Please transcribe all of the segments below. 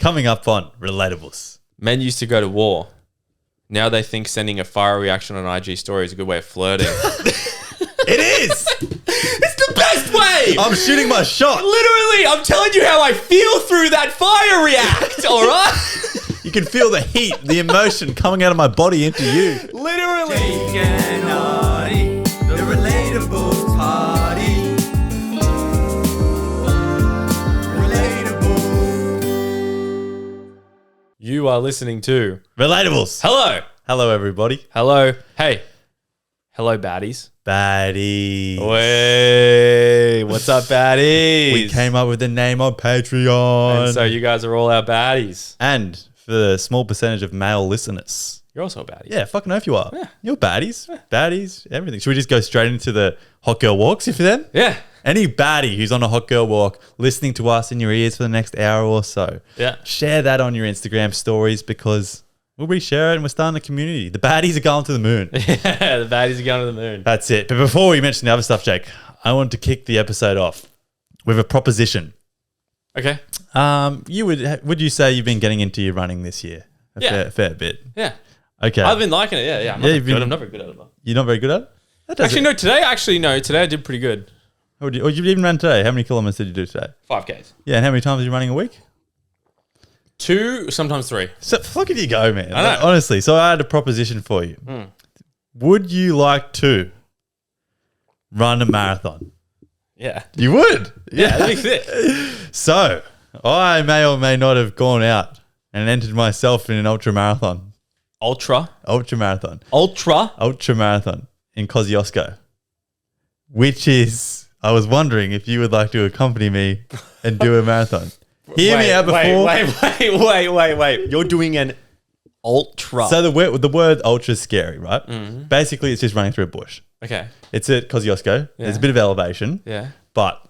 Coming up on Relatables. Men used to go to war. Now they think sending a fire reaction on IG story is a good way of flirting. It is! It's the best way! I'm shooting my shot. Literally, I'm telling you how I feel through that fire react, all right? You can feel the heat, the emotion coming out of my body into you. Literally. The Relatables party. Relatable. You are listening to Relatables. Hello. Hello, everybody. Hello. Hey. Hello, baddies. Baddies. Way. What's up, baddies? We came up with the name on Patreon. And so you guys are all our baddies. And for the small percentage of male listeners. You're also a baddie. Yeah, fucking know if you are. Yeah. You're baddies. Yeah. Baddies, everything. Should we just go straight into the hot girl walks if then? Yeah. Any baddie who's on a hot girl walk listening to us in your ears for the next hour or so. Yeah. Share that on your Instagram stories because we'll reshare it and we're starting a community. The baddies are going to the moon. Yeah, the baddies are going to the moon. That's it. But before we mention the other stuff, Jake, I want to kick the episode off with a proposition. Okay. Would you say you've been getting into your running this year? Yeah. Fair bit. Yeah. Okay. I've been liking it. Yeah. I'm not very good at it. You're not very good at it? Actually, no. Today I did pretty good. You even ran today. How many kilometers did you do today? 5Ks. Yeah, and how many times are you running a week? 2, sometimes 3. So look at you go, man. I know. Honestly, so I had a proposition for you. Would you like to run a marathon? Yeah. You would? Yeah, that'd be sick. So I may or may not have gone out and entered myself in an ultra marathon in Kosciuszko, which is, I was wondering if you would like to accompany me and do a marathon. Hear me out before. Wait. You're doing an ultra. So the word ultra is scary, right? Mm-hmm. Basically, it's just running through a bush. Okay. It's at Kosciuszko. Yeah. There's a bit of elevation. Yeah. But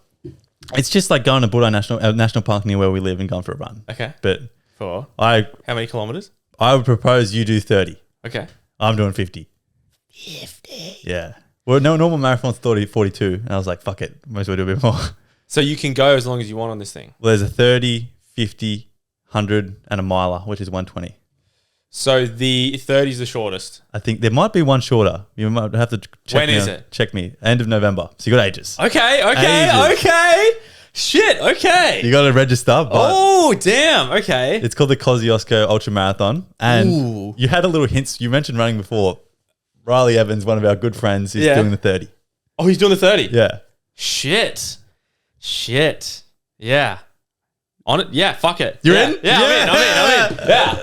it's just like going to Buddha National Park near where we live and going for a run. Okay. But for? How many kilometers? I would propose you do 30. Okay. I'm doing 50. 50? Yeah. Well, no, normal marathon's 42. And I was like, fuck it. Might as well do a bit more. So you can go as long as you want on this thing? Well, there's a 30, 50, 100 and a miler, which is 120. So the 30 is the shortest. I think there might be one shorter. You might have to check When is it? Check me. End of November. So you got ages. Okay. Shit, okay. You got to register. But oh, damn. Okay. it's called the Kosciuszko Ultra Marathon. And you had a little hints. You mentioned running before. Riley Evans, one of our good friends, is doing the 30. Oh, he's doing the 30? Yeah. Shit. Yeah. On it? Yeah, fuck it. You're in? Yeah, I'm in. Yeah.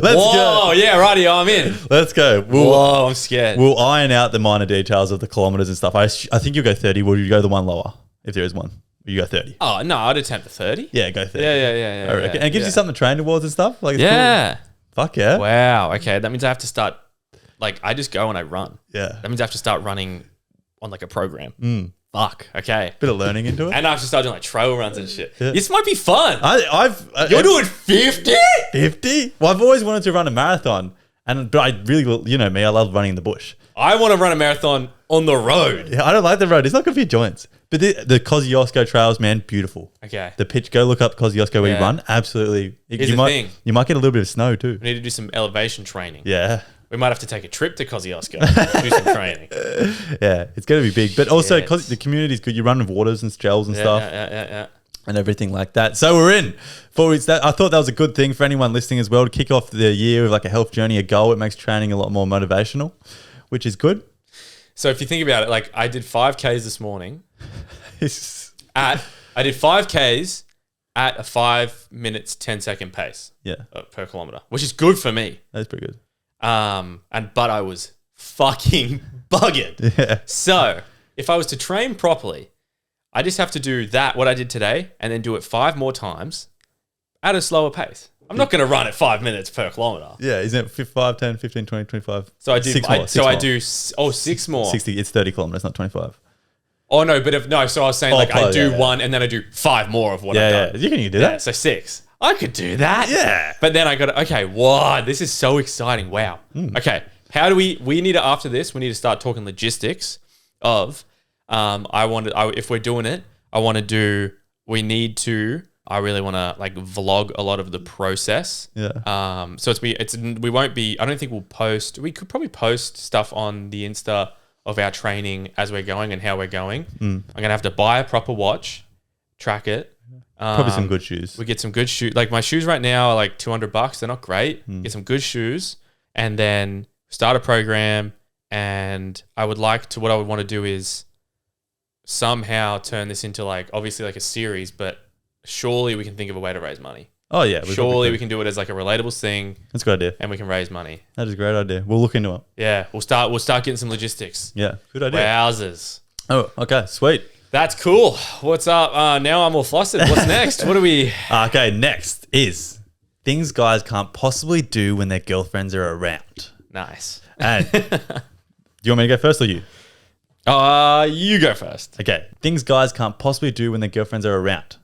Let's go. Whoa, yeah, righty, I'm in. Let's go. Whoa, I'm scared. We'll iron out the minor details of the kilometers and stuff. I think you'll go 30. Will you go the one lower if there is one? Will you go 30? Oh, no, I'd attempt the 30. Yeah, go 30. Yeah. I reckon. And it gives you something to train towards and stuff. Like, it's Yeah. cool. Fuck yeah. Wow, okay. That means I have to start, like, I just go and I run. Yeah. That means I have to start running on, like, a program. Fuck, okay. Bit of learning into it. And I have to start doing, like, trail runs and shit. Yeah. This might be fun. You're doing 50? 50? Well, I've always wanted to run a marathon. But I really, you know me, I love running in the bush. I want to run a marathon on the road. Yeah, I don't like the road. It's not good for your joints. But the Kosciuszko trails, man, beautiful. Okay. The pitch, go look up Kosciuszko where you run. Absolutely. Here's the thing. You might get a little bit of snow too. We need to do some elevation training. Yeah. We might have to take a trip to Kosciuszko, do some training. Yeah, it's going to be big. But also, the community's good. You run with waters and gels and stuff. Yeah. And everything like that. So we're in. I thought that was a good thing for anyone listening as well to kick off the year with like a health journey, a goal. It makes training a lot more motivational, which is good. So if you think about it, like I did 5Ks this morning. I did 5Ks at a 5 minutes, 10 second pace. Yeah. Per kilometer, which is good for me. That's pretty good. But I was fucking bugging. Yeah. So if I was to train properly, I just have to do what I did today and then do it 5 more times at a slower pace. I'm not going to run at 5 minutes per kilometer. Yeah, isn't it 5, 10, 15, 20, 25? So I do 6 more. I do 6 more. 60, it's 30 kilometers, not 25. Oh no, so I was saying I do one and then I do 5 more of what I've done. Yeah, you can do that. Yeah, so 6. I could do that. Yeah. But then I got to, okay, wow, this is so exciting. Wow. Okay. How do we need to, after this, we need to start talking logistics of, if we're doing it, we need to I really want to like vlog a lot of the process. Yeah. So we won't be. I don't think we'll post. We could probably post stuff on the Insta of our training as we're going and how we're going. I'm gonna have to buy a proper watch, track it. Probably some good shoes. We get some good shoes. Like my shoes right now are like $200. They're not great. Get some good shoes and then start a program. And what I would want to do is somehow turn this into like, obviously like a series, but surely we can think of a way to raise money. Oh yeah. Surely we can do it as like a relatable thing. That's a good idea. And we can raise money. That is a great idea. We'll look into it. Yeah. We'll start getting some logistics. Yeah. Good idea. Wowzers. Oh, okay. Sweet. That's cool. What's up? Now I'm all flustered. What's next? What do we... Okay, next is things guys can't possibly do when their girlfriends are around. Nice. And do you want me to go first or you? You go first. Okay. Things guys can't possibly do when their girlfriends are around.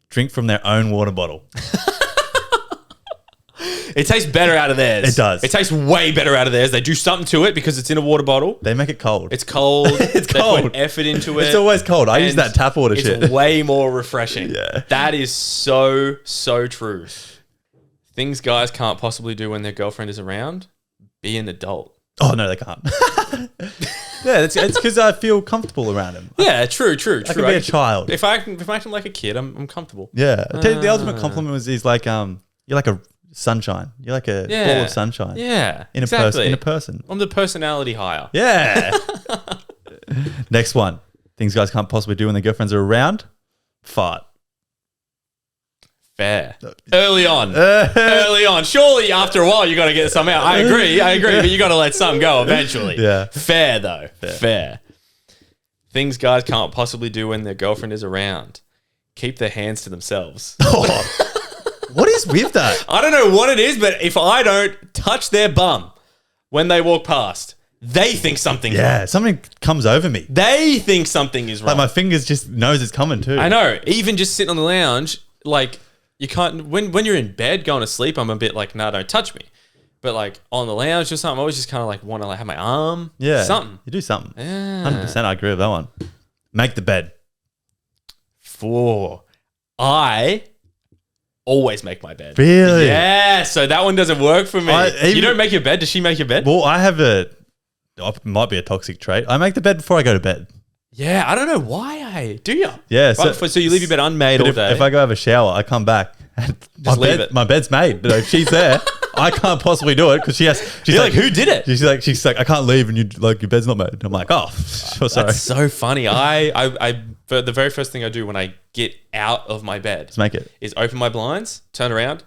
Drink from their own water bottle. It tastes better out of theirs. It does. It tastes way better out of theirs. They do something to it because it's in a water bottle. They make it cold. It's cold. It's They cold. put effort into it. It's always cold. I use And that tap water it's shit. way more refreshing. Yeah. That is so true. Things guys can't possibly do when their girlfriend is around. Be an adult. Oh, no, they can't. Yeah, it's because I feel comfortable around him. Yeah, true. I can be a child. If I act like a kid, I'm comfortable. Yeah. I tell you, the ultimate compliment is like, you're like a sunshine. You're like a ball of sunshine. Yeah. In a person. I'm the personality hire. Yeah. Next one. Things guys can't possibly do when their girlfriends are around. Fart. Fair. Early on. Early on. Surely after a while you got to get some out. I agree, but you got to let some go eventually. Yeah. Fair though. Fair. Things guys can't possibly do when their girlfriend is around. Keep their hands to themselves. Oh. What is with that? I don't know what it is, but if I don't touch their bum when they walk past, they think something's wrong. Yeah, something comes over me. They think something is wrong. Like my fingers just knows it's coming too. I know. Even just sitting on the lounge, like you can't, when you're in bed going to sleep, I'm a bit like, no, don't touch me. But like on the lounge or something, I always just kind of like want to like have my arm. Yeah. Something. You do something. Yeah. 100%. I agree with that one. Make the bed. I always make my bed. Really? Yeah. So that one doesn't work for me. You don't make your bed? Does she make your bed? Well, I have it might be a toxic trait. I make the bed before I go to bed. Yeah. I don't know why do you? Yeah. So you leave your bed unmade all day. If I go have a shower, I come back and leave it. my bed's made. But if she's there, I can't possibly do it because she's You're like, who did it? She's like, I can't leave and your bed's not made. I'm like, oh, sorry. That's so funny. I the very first thing I do when I get out of my bed Let's make it. is open my blinds, turn around.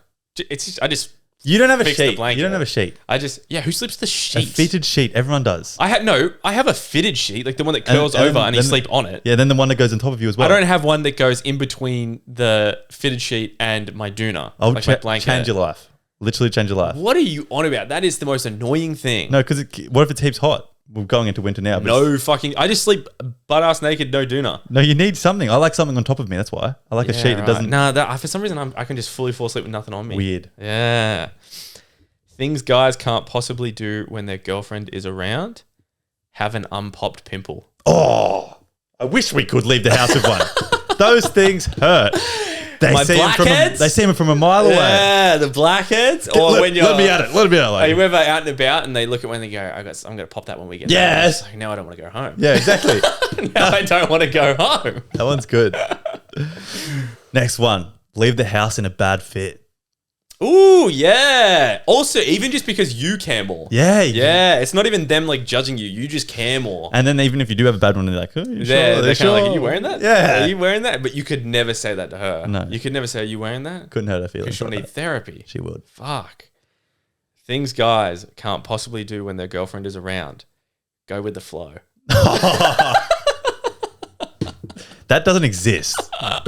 You don't have a fix the sheet. blanket. You don't have a sheet. Who sleeps the A sheet? fitted sheet. Everyone does. I have a fitted sheet, like the one that curls over and you sleep on it. Yeah, then the one that goes on top of you as well. I don't have one that goes in between the fitted sheet and my doona. I'll like my blanket. change your life. Literally change your life. What are you on about? That is the most annoying thing. No, because what if it's heaps hot? We're going into winter now. But No fucking. I just sleep butt ass naked, no doona. No, you need something. I like something on top of me. That's why. I like a sheet that doesn't. Nah, for some reason I can just fully fall asleep with nothing on me. Weird. Yeah. Things guys can't possibly do when their girlfriend is around. Have an unpopped pimple. Oh, I wish we could leave the house with one. Those things hurt. They My see them blackheads? they see them from a mile away. Yeah, the blackheads. Or Let when you're. me at it. Let me at it. Are you ever out and about and they look at when they go, I'm going to pop that when we get Yes. there. Like, now I don't want to go home. Yeah, exactly. Now I don't want to go home. That one's good. Next one. Leave the house in a bad fit. Ooh, yeah. Also, even just because you care more. Yeah. Yeah. It's not even them like judging you. You just care more. And then even if you do have a bad one, they're like, oh, you They're sure? kind of like, are you wearing that? Yeah. Are you wearing that? But you could never say that to her. No. You could never say, are you wearing that? Couldn't hurt her feelings. Because she'll need therapy. She would. Fuck. Things guys can't possibly do when their girlfriend is around. Go with the flow. That doesn't exist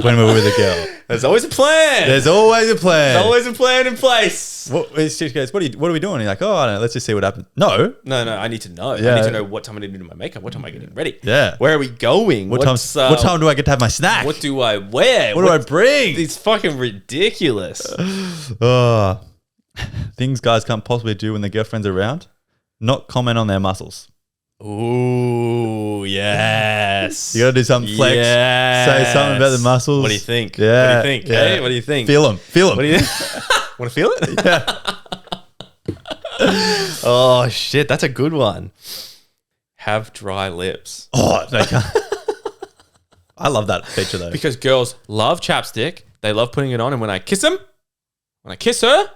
when we're with a girl. There's always a plan. There's always a plan. There's always a plan in place. She goes, what are we doing? And you're like, oh, I don't know. Let's just see what happens. No. No, I need to know. Yeah. I need to know what time I need to do my makeup. What time am I getting ready? Yeah. Where are we going? What time do I get to have my snack? What do I wear? What do I bring? It's fucking ridiculous. Oh. Things guys can't possibly do when their girlfriend's around. Not comment on their muscles. Ooh, yes. You got to do something flex. Say something about the muscles. What do you think? Yeah. What do you think? Yeah. Hey, what do you think? Feel them. Feel them. What do you want to feel it? Yeah. Oh, shit. That's a good one. Have dry lips. Oh, they can't. I love that feature though. Because girls love chapstick. They love putting it on. And when I kiss them, when I kiss her,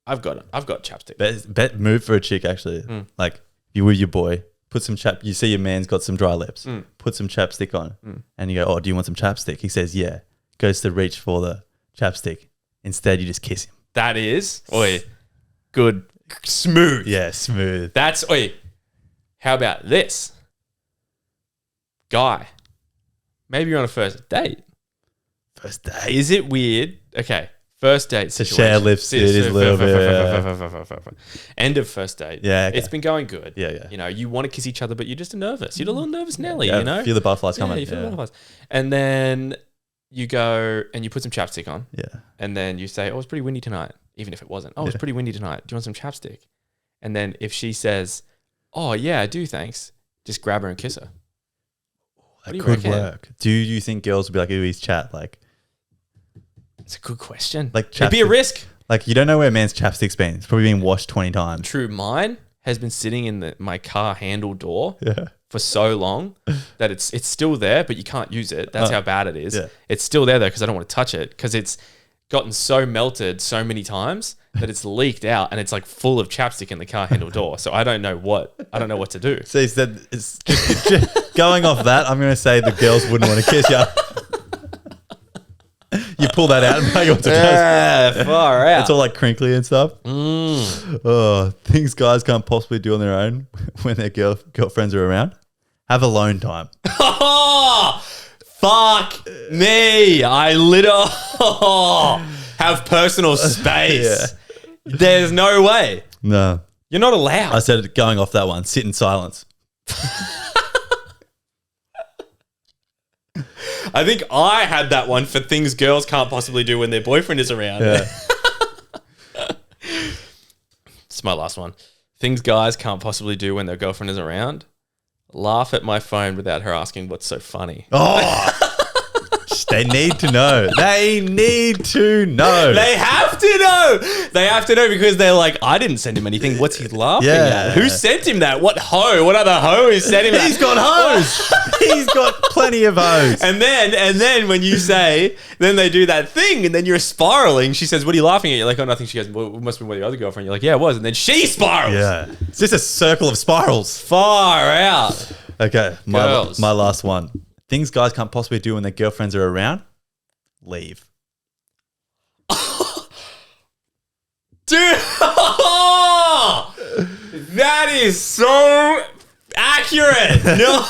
I've got chapstick. Bet move for a chick actually. Like you with your boy, put some you see your man's got some dry lips. Put some chapstick on. And you go, "Oh, do you want some chapstick?" He says, "Yeah." Goes to reach for the chapstick. Instead, you just kiss him. That is good. Smooth. Yeah, smooth. That's how about this? Guy. Maybe you're on a first date. First date. Is it weird? Okay. First date To situation. share lips, it is a little bit. End of first date. Yeah, okay. It's been going good. Yeah. You know, you want to kiss each other, but you're just nervous. You're a little nervous Nelly, Yeah, you know? feel the butterflies Yeah, coming. you feel the butterflies. And then you go and you put some chapstick on. Yeah. And then you say, "Oh, it's pretty windy tonight." Even if it wasn't. "Oh, it's pretty windy tonight. Do you want some chapstick?" And then if she says, "Oh, yeah, I do, thanks," just grab her and kiss her. That do you could reckon? work. Do you think girls would be like, "Ooh, he's chat"? Like It's a good question. Like it'd be a chapstick. risk. you don't know where a man's chapstick's been. It's probably been washed 20 times. True. Mine has been sitting in my car handle door Yeah. for so long that it's still there, but you can't use it. That's how bad it is. Yeah. It's still there though because I don't want to touch it because it's gotten so melted so many times that it's leaked out and it's like full of chapstick in the car handle door. So I don't know what to do. So he said, it's just going off that, I'm going to say the girls wouldn't want to kiss you. You pull that out and make it Yeah, far out. It's all like crinkly and stuff. Oh, things guys can't possibly do on their own when their girlfriends are around. Have alone time. Oh, fuck me. I have personal space. There's no way. No. You're not allowed. I said going off that one, sit in silence. I think I had that one for things girls can't possibly do when their boyfriend is around. Yeah. It's my last one. Things guys can't possibly do when their girlfriend is around. Laugh at my phone without her asking what's so funny. Oh, they need to know. They need to know. They have to know. They have to know because they're like, I didn't send him anything. What's he laughing Yeah. at? Who sent him that? What hoe? What other hoe is sent him that? He's got hose. He's got plenty of hose. And then when you say, then they do that thing and then you're spiraling. She says, "What are you laughing at?" You're like, "Oh, nothing." She goes, "Well, it must be with your other girlfriend." You're like, "Yeah, it was." And then she spirals. Yeah. It's just a circle of spirals. Far out. Okay. Girls. My last one. Things guys can't possibly do when their girlfriends are around. Leave. Dude. That is so accurate. No.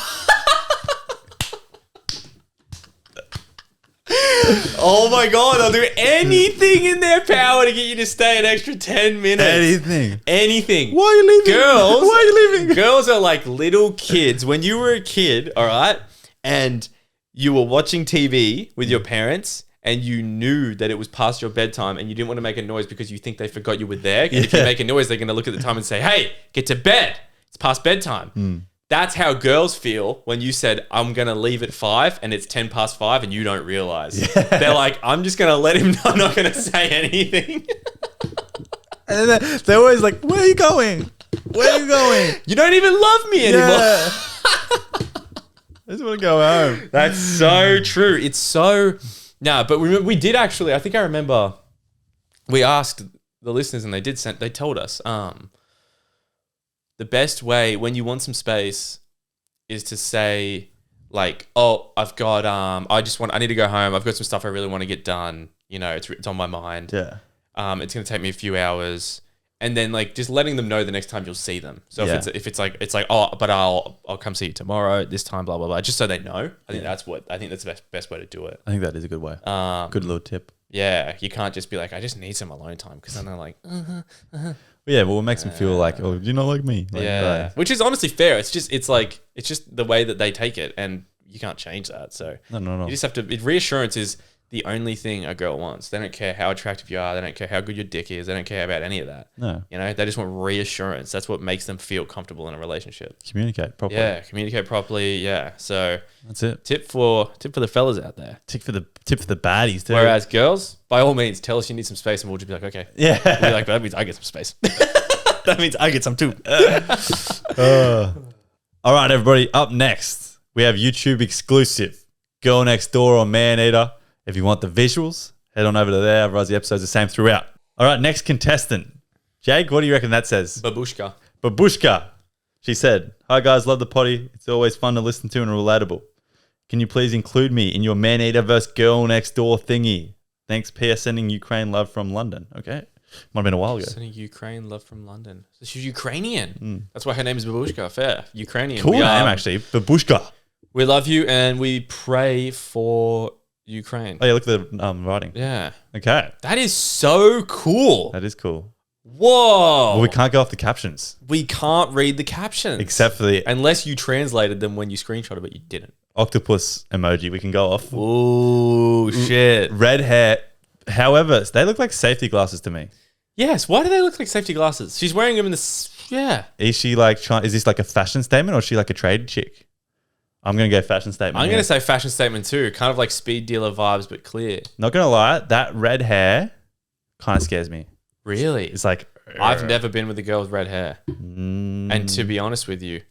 Oh my God, they'll do anything in their power to get you to stay an extra 10 minutes. Anything. Why are you leaving? Girls. Why are you leaving? Girls are like little kids. When you were a kid, all right, and you were watching TV with your parents and you knew that it was past your bedtime and you didn't want to make a noise because you think they forgot you were there. And if you make a noise, they're going to look at the time and say, "Hey, get to bed. It's past bedtime." That's how girls feel when you said, "I'm going to leave at 5 and it's 10 past 5 and you don't realize." They're like, "I'm just going to let him know. I'm not going to say anything." And then they're always like, "Where are you going? Where are you going?" You don't even love me anymore. Yeah. I just want to go home. That's so true. It's so... No, but we did actually... I think I remember we asked the listeners and they told us the best way when you want some space is to say like, "Oh, I've got... I need to go home. I've got some stuff I really want to get done. You know, it's on my mind. Yeah. It's going to take me a few hours." And then like just letting them know the next time you'll see them. So if it's like, "Oh, but I'll come see you tomorrow at this time, blah, blah, blah." Just so they know. I think that's the best way to do it. I think that is a good way. Good little tip. Yeah. You can't just be like, "I just need some alone time." Because then they're like, Yeah, well, it makes them feel like, "Oh, you're not like me." Like, yeah. right. Which is honestly fair. It's just the way that they take it and you can't change that. So No. you just have to, reassurance is the only thing a girl wants. They don't care how attractive you are. They don't care how good your dick is. They don't care about any of that. No. You know, they just want reassurance. That's what makes them feel comfortable in a relationship. Communicate properly. Yeah, communicate properly. Yeah. So That's it. tip for the fellas out there. Tip for the baddies too. Whereas girls, by all means, tell us you need some space and we'll just be like, okay. Yeah. We'll be like, but that means I get some space. That means I get some too. All right, everybody. Up next, we have YouTube exclusive Girl Next Door or Maneater. If you want the visuals, head on over to there. Otherwise, the episode's the same throughout. All right, next contestant. Jake, what do you reckon that says? Babushka. Babushka. She said, "Hi guys, love the potty. It's always fun to listen to and relatable. Can you please include me in your Maneater vs. Girl Next Door thingy? Thanks, PS sending Ukraine love from London." Okay. Might have been a while ago. Sending Ukraine love from London. So she's Ukrainian. That's why her name is Babushka. Fair. Ukrainian. Cool name, actually. Babushka. We love you and we pray for Ukraine. Oh, yeah, look at the writing. Yeah. Okay. That is so cool. That is cool. Whoa. Well, we can't go off the captions. We can't read the captions. Except for the Unless you translated them when you screenshotted, but you didn't. octopus emoji. We can go off. Oh, shit. Red hair. However, they look like safety glasses to me. Yes. Why do they look like safety glasses? She's wearing them in this. Yeah. Is she like is this like a fashion statement or is she like a trade chick? I'm going to go fashion statement. I'm going to say fashion statement too. Kind of like speed dealer vibes, but clear. Not going to lie. That red hair kind of scares me. Really? It's like... I've never been with a girl with red hair. And to be honest with you,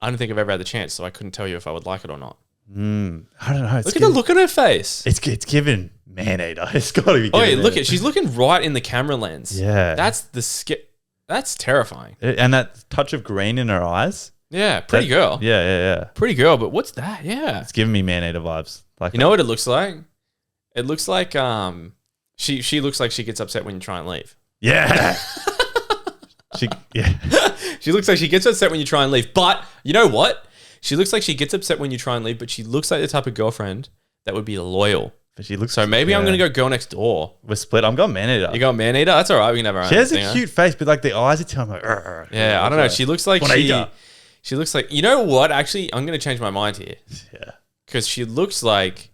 I don't think I've ever had the chance, so I couldn't tell you if I would like it or not. I don't know. Look at the look on her face. It's given Maneater. It's got to be given. Oh, yeah, look at she's looking right in the camera lens. Yeah. That's terrifying. And that touch of green in her eyes. Yeah, pretty girl. Yeah. Pretty girl, but what's that? Yeah. It's giving me Maneater vibes. Like You know what it looks like? It looks like she looks like she gets upset when you try and leave. Yeah. Yeah. She looks like she gets upset when you try and leave. But you know what? She looks like she gets upset when you try and leave, but she looks like the type of girlfriend that would be loyal. But she looks So maybe I'm going to go Girl Next Door. We're split. I'm going Maneater. You got Maneater? That's all right. We can have our own. She has thing, a cute face, but like the eyes are telling me like, yeah, I don't know. She looks like Bonita. she looks like, you know what? Actually, I'm going to change my mind here. Yeah. Because she looks like,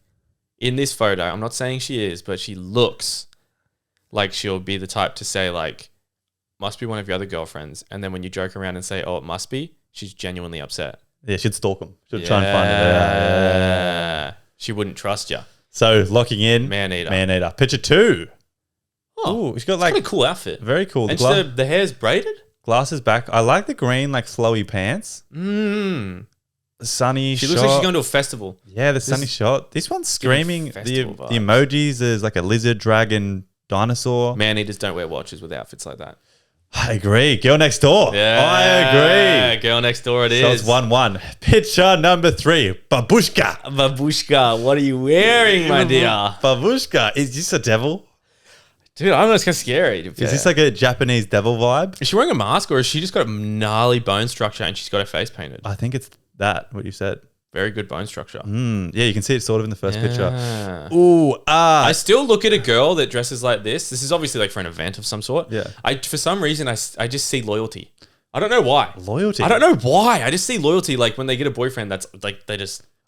in this photo, I'm not saying she is, but she looks like she'll be the type to say like, must be one of your other girlfriends. And then when you joke around and say, oh, it must be, she's genuinely upset. Yeah, she'd stalk him. She'd try and find him. Yeah. She wouldn't trust you. So locking in Maneater. Picture 2. Oh, she's got it's like kind of cool outfit. very cool. And the hair's braided? Glasses back. I like the green like flowy pants. Mm. The sunny She shot. looks like she's going to a festival. Yeah, the sunny shot. This one's screaming the festival vibes. emojis. There's like a lizard, dragon, dinosaur. Man-eaters don't wear watches with outfits like that. I agree. Girl Next Door. Yeah, I agree. Girl Next Door it So is. it's 1-1. Picture number 3. Babushka. Babushka, what are you wearing, my dear? Babushka. Is this a devil? Dude, I don't know. It's kind of scary. Is this like a Japanese devil vibe? Is she wearing a mask or has she just got a gnarly bone structure and she's got her face painted? I think it's that, what you said. Very good bone structure. Yeah, you can see it sort of in the first picture. Yeah. Ooh, I still look at a girl that dresses like this. This is obviously like for an event of some sort. Yeah. For some reason, I just see loyalty. I don't know why. Loyalty? I don't know why. I just see loyalty. Like when they get a boyfriend, that's like they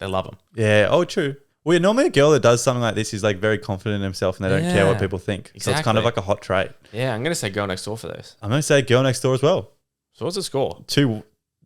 love him. Yeah. Oh, true. Well, normally a girl that does something like this is like very confident in himself and they don't care what people think. So it's kind of like a hot trait. Yeah, I'm going to say Girl Next Door for this. I'm going to say Girl Next Door as well. So what's the score? 2.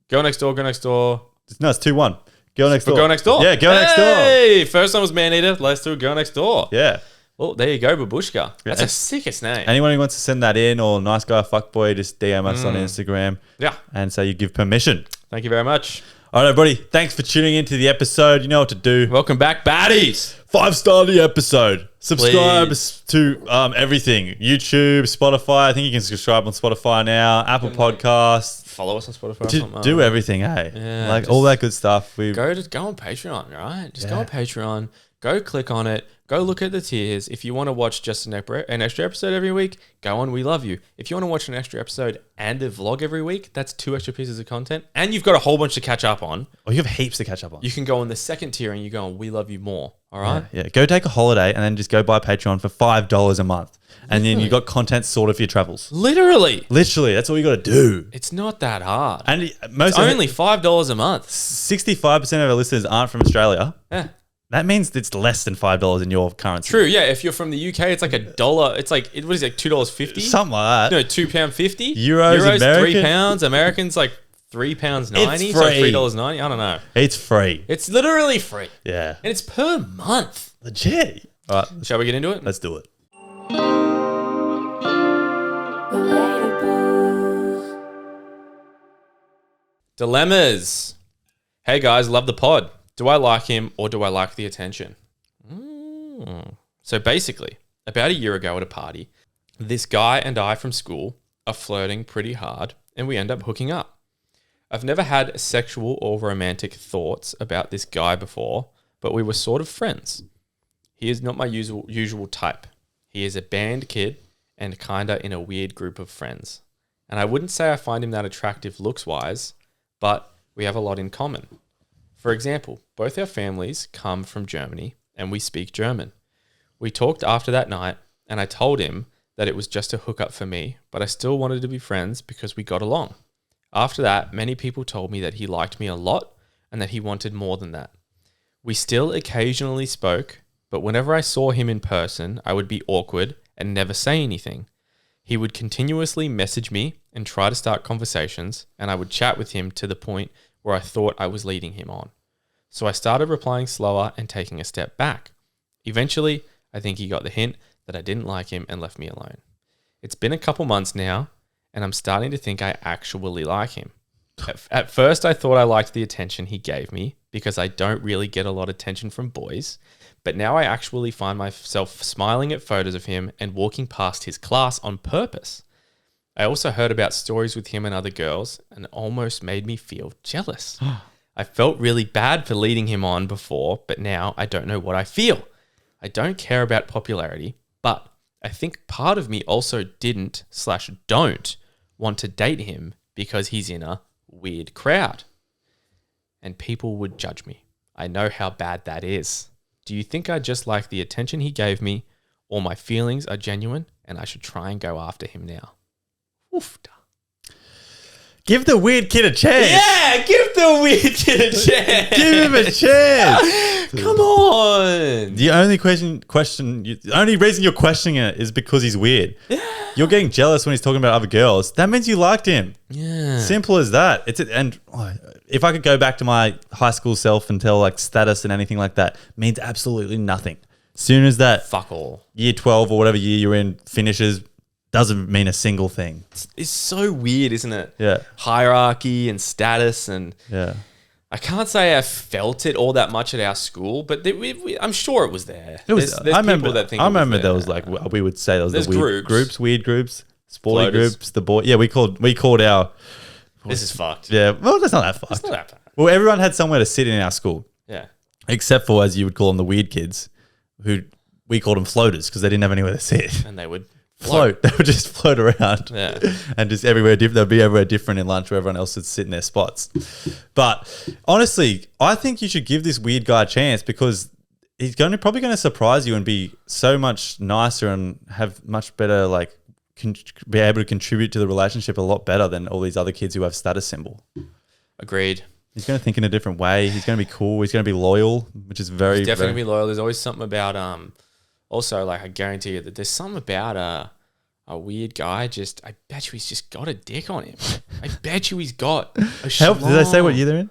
Girl Next Door, Girl Next Door. No, it's 2-1. Girl Next Door. Girl Next Door? Yeah, Girl Next Door. Hey, first one was Maneater. Let's do Girl Next Door. Yeah. Well, there you go, Babushka. That's Yeah. the sickest name. Anyone who wants to send that in or nice guy, fuckboy, just DM us on Instagram. Yeah. And say you give permission. Thank you very much. All right, everybody. Thanks for tuning into the episode. You know what to do. Welcome back, baddies. 5-star the episode. Subscribe to everything. YouTube, Spotify. I think you can subscribe on Spotify now. Apple Podcasts. Follow us on Spotify. Or To something. do everything, hey? Yeah, like just all that good stuff. Go on Patreon, right? Just go Yeah. on Patreon. Go click on it. Go look at the tiers. If you want to watch just an extra episode every week, go on We Love You. If you want to watch an extra episode and a vlog every week, that's 2 extra pieces of content. And you've got a whole bunch to catch up on. Oh, you have heaps to catch up on. You can go on the second tier and you go on We Love You More. All right? Yeah. Go take a holiday and then just go buy Patreon for $5 a month. And then you got content sorted for your travels. Literally. That's all you got to do. It's not that hard. And It's only $5 a month. 65% of our listeners aren't from Australia. Yeah. That means it's less than $5 in your currency. True, yeah. If you're from the UK, it's like $1. It's like, what is it, $2.50? Something like that. No, £2.50. Euros, American? £3. Americans like £3.90. It's So free. $3.90. I don't know. It's free. It's literally free. Yeah. And it's per month. Legit. All right, Shall we get into it? let's do it. Dilemmas. Hey guys, love the pod. Do I like him or do I like the attention? So basically, about a year ago at a party, this guy and I from school are flirting pretty hard and we end up hooking up. I've never had sexual or romantic thoughts about this guy before, but we were sort of friends. He is not my usual type. He is a band kid and kinda in a weird group of friends. And I wouldn't say I find him that attractive looks-wise, but we have a lot in common. For example, both our families come from Germany and we speak German. We talked after that night and I told him that it was just a hookup for me, but I still wanted to be friends because we got along. After that, many people told me that he liked me a lot and that he wanted more than that. We still occasionally spoke, but whenever I saw him in person, I would be awkward and never say anything. He would continuously message me and try to start conversations, and I would chat with him to the point where I thought I was leading him on. So I started replying slower and taking a step back. Eventually, I think he got the hint that I didn't like him and left me alone. It's been a couple months now, and I'm starting to think I actually like him. At first, I thought I liked the attention he gave me because I don't really get a lot of attention from boys, but now I actually find myself smiling at photos of him and walking past his class on purpose. I also heard about stories with him and other girls and it almost made me feel jealous. I felt really bad for leading him on before, but now I don't know what I feel. I don't care about popularity, but I think part of me also don't want to date him because he's in a weird crowd and people would judge me. I know how bad that is. Do you think I just like the attention he gave me or my feelings are genuine and I should try and go after him now? Oof. Give the weird kid a chance. Yeah, give the weird kid a chance. Give him a chance. Come on. The only the only reason you're questioning it is because he's weird. Yeah. You're getting jealous when he's talking about other girls. That means you liked him. Yeah. Simple as that. If I could go back to my high school self and tell like status and anything like that, means absolutely nothing. Soon as that Fuck all. year 12 or whatever year you're in finishes, doesn't mean a single thing. It's so weird, isn't it? Yeah. Hierarchy and status and Yeah. I can't say I felt it all that much at our school, but I'm sure it was there. It was. There's I remember. people that think I it was remember there. there was like we would say there was There's the weird weird groups, sporty Floaters. groups, the boy. Yeah, we called our. This is fucked. Yeah, well, that's not that fucked. It's not that bad. Well, everyone had somewhere to sit in our school, Yeah. except for, as you would call them, the weird kids, who we called them floaters because they didn't have anywhere to sit. And they would Float. They would just float around. Yeah. And just everywhere different. They'd be everywhere different in lunch where everyone else would sit in their spots. But honestly, I think you should give this weird guy a chance because he's probably going to surprise you and be so much nicer and have much better, like, be able to contribute to the relationship a lot better than all these other kids who have status symbol. Agreed. He's going to think in a different way. He's going to be cool. He's going to be loyal, which is very, He's definitely gonna be loyal. There's always something about also, like, I guarantee you that there's something about a weird guy. I bet you he's just got a dick on him. I bet you he's got a Help. Did they say what year they're in?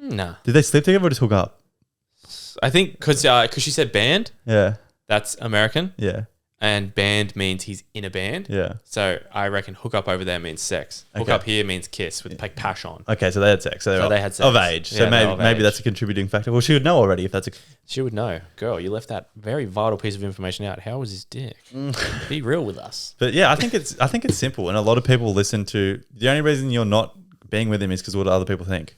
Nah. Did they sleep together or just hook up? I think because she said band, Yeah. that's American, Yeah. and band means he's in a band. Yeah. So I reckon hook up over there means sex. Hook Okay. up here means kiss with like PATEON. Okay, so they had sex. So they had sex. Of age. Yeah, So they're of maybe age. that's a contributing factor. Well, she would know already if that's a... She would know. Girl, you left that very vital piece of information out. How was his dick? Be real with us. But yeah, I think it's simple. And a lot of people listen to... The only reason you're not being with him is because what other people think.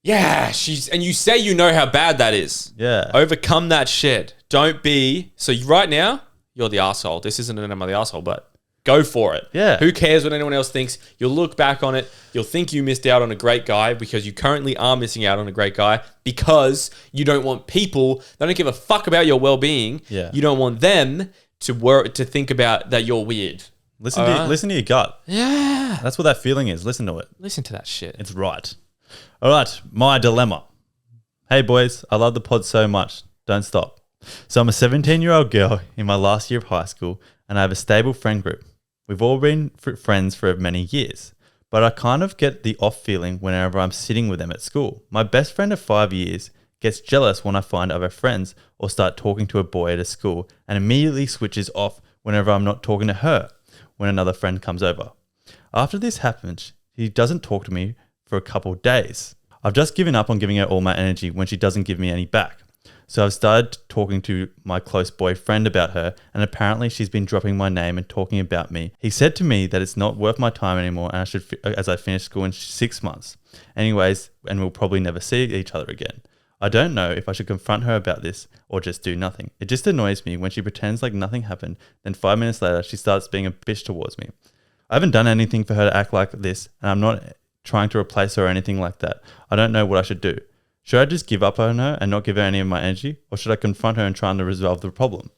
Yeah, and you say you know how bad that is. Yeah. Overcome that shit. Don't be... So right now, you're the asshole. This isn't an I'm the asshole, but go for it. Yeah. Who cares what anyone else thinks? You'll look back on it. You'll think you missed out on a great guy because you currently are missing out on a great guy because you don't want people... They don't give a fuck about your well-being. Yeah. You don't want them to think about that you're weird. Listen to your gut. Yeah. That's what that feeling is. Listen to it. Listen to that shit. It's right. All right, my dilemma. Hey boys, I love the pod so much. Don't stop. So I'm a 17-year-old girl in my last year of high school, and I have a stable friend group. We've all been friends for many years, but I kind of get the off feeling whenever I'm sitting with them at school. My best friend of 5 years gets jealous when I find other friends or start talking to a boy at a school, and immediately switches off whenever I'm not talking to her when another friend comes over. After this happens, he doesn't talk to me for a couple days. I've just given up on giving her all my energy when she doesn't give me any back. So I've started talking to my close boyfriend about her, and apparently she's been dropping my name and talking about me. He said to me that it's not worth my time anymore, and I should, as I finish school in 6 months. Anyways, and we'll probably never see each other again. I don't know if I should confront her about this or just do nothing. It just annoys me when she pretends like nothing happened, then 5 minutes later she starts being a bitch towards me. I haven't done anything for her to act like this, and I'm not trying to replace her or anything like that. I don't know what I should do. Should I just give up on her and not give her any of my energy, or should I confront her and try to resolve the problem?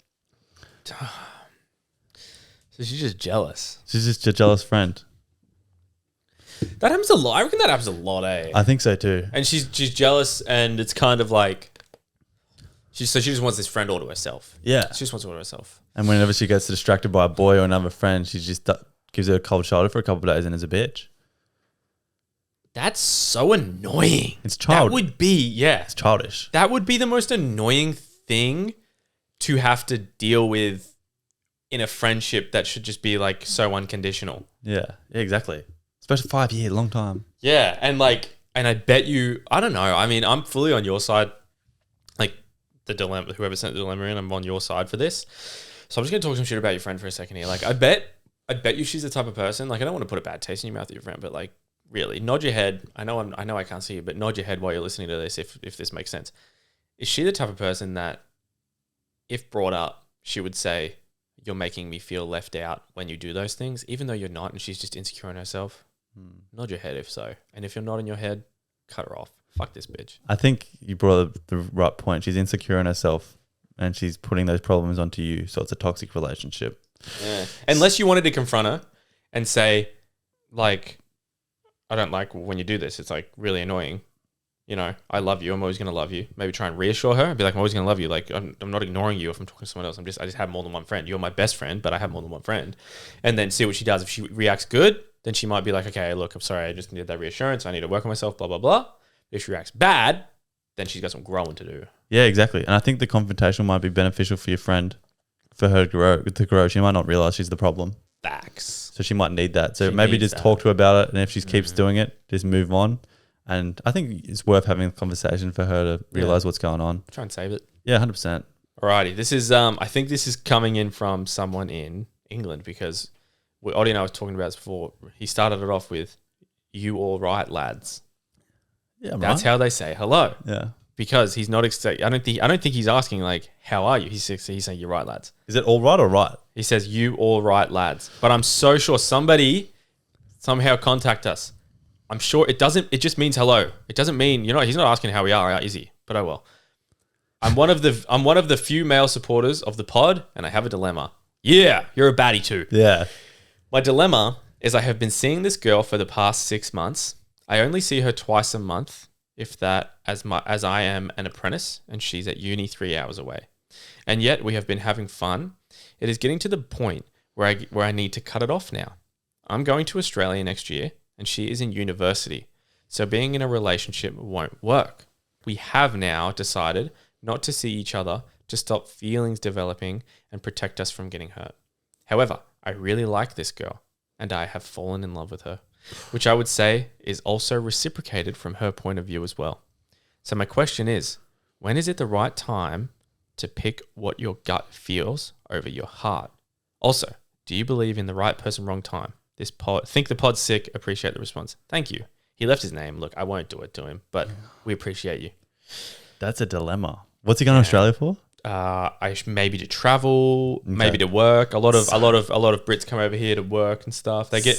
So she's just jealous. She's just a jealous friend. That happens a lot. I reckon that happens a lot, eh? I think so too. And she's jealous, and it's kind of like she just wants this friend all to herself. Yeah. She just wants it all to herself. And whenever she gets distracted by a boy or another friend, she just gives her a cold shoulder for a couple of days and is a bitch. That's so annoying. It's childish. That would be, yeah. It's childish. That would be the most annoying thing to have to deal with in a friendship that should just be like so unconditional. Yeah, exactly. Especially 5 years, long time. Yeah, and I bet you, I don't know. I mean, I'm fully on your side. Like the dilemma, whoever sent the dilemma in, I'm on your side for this. So I'm just gonna talk some shit about your friend for a second here. Like, I bet you she's the type of person. Like, I don't want to put a bad taste in your mouth with your friend, but like, really, nod your head. I know I can't see you, but nod your head while you're listening to this if this makes sense. Is she the type of person that, if brought up, she would say, "You're making me feel left out when you do those things," even though you're not, and she's just insecure in herself? Nod your head if so. And if you're nodding your head, cut her off. Fuck this bitch. I think you brought up the right point. She's insecure in herself, and she's putting those problems onto you. So it's a toxic relationship. Yeah. Unless you wanted to confront her and say, like, "I don't like when you do this. It's like really annoying. You know, I love you. I'm always going to love you." Maybe try and reassure her and be like, "I'm always going to love you. Like, I'm not ignoring you if I'm talking to someone else. I just have more than one friend. You're my best friend, but I have more than one friend." And then see what she does. If she reacts good, then she might be like, "Okay, look, I'm sorry. I just needed that reassurance. I need to work on myself, blah, blah, blah." If she reacts bad, then she's got some growing to do. Yeah, exactly. And I think the confrontation might be beneficial for your friend, for her to grow. She might not realize she's the problem. Facts. So she might need that. So She maybe needs just that. talk to her about it. And if she keeps doing it, just move on. And I think it's worth having a conversation for her to realize what's going on. Try and save it. Yeah, 100%. Alrighty. This is, I think this is coming in from someone in England because Oddie and I was talking about this before. He started it off with, "You all right, lads?" Yeah, That's how they say hello. Yeah. Because he's not. I don't think he's asking like, "How are you?" He's saying, "You're right, lads." Is it all right or right? He says, "You all right, lads?" But I'm so sure somebody somehow contact us. I'm sure it doesn't. It just means hello. It doesn't mean he's not asking how we are, is he? But oh well. I'm one of the few male supporters of the pod, and I have a dilemma. Yeah, you're a baddie too. Yeah. My dilemma is I have been seeing this girl for the past 6 months. I only see her twice a month, if that, as I am an apprentice and she's at uni 3 hours away. And yet we have been having fun. It is getting to the point where I need to cut it off now. I'm going to Australia next year and she is in university. So being in a relationship won't work. We have now decided not to see each other to stop feelings developing and protect us from getting hurt. However, I really like this girl and I have fallen in love with her, which I would say is also reciprocated from her point of view as well. So my question is, when is it the right time to pick what your gut feels over your heart? Also, do you believe in the right person, wrong time? Think the pod's sick. Appreciate the response. Thank you. He left his name. Look, I won't do it to him, but we appreciate you. That's a dilemma. What's he going to Australia for? Maybe to travel, maybe to work. A lot of Brits come over here to work and stuff. They get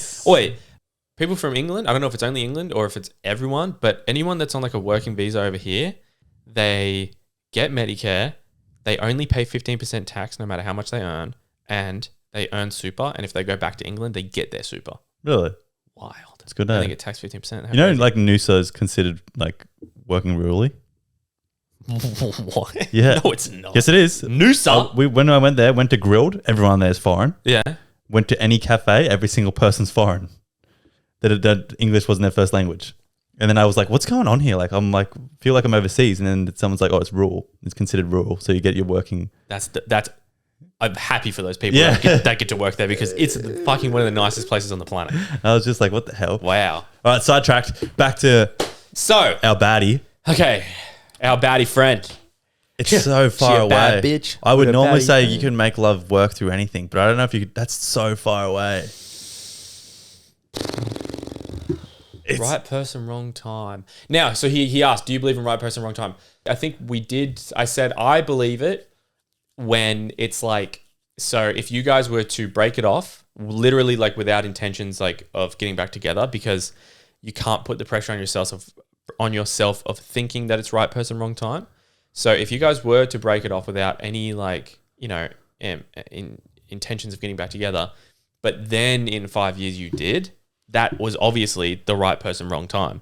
people from England. I don't know if it's only England or if it's everyone, but anyone that's on like a working visa over here, they get Medicare. They only pay 15% tax no matter how much they earn, and they earn super. And if they go back to England, they get their super. Really? Wild. It's good. They get taxed 15%. You know, like Noosa is considered like working rurally. What? Yeah. No, it's not. Yes, it is. Noosa. When I went there, went to Grilled, everyone there is foreign. Yeah. Went to any cafe, every single person's foreign. That English wasn't their first language. And then I was like, what's going on here? Like, feel like I'm overseas. And then someone's like, oh, it's rural. It's considered rural. So you get your working. I'm happy for those people that get to work there because it's fucking one of the nicest places on the planet. I was just like, what the hell? Wow. All right, sidetracked. Back to our baddie. Okay. Our baddie friend. It's so far She a away. bad bitch. I would With a normally baddie say friend. you can make love work through anything, but I don't know if you could. That's so far away. Right person, wrong time. Now, so he asked, do you believe in right person, wrong time? I think we did. I said, I believe it when it's like, so if you guys were to break it off, literally like without intentions like of getting back together, because you can't put the pressure on yourself of thinking that it's right person, wrong time. So if you guys were to break it off without any like, in intentions of getting back together, but then in 5 years you did, that was obviously the right person, wrong time.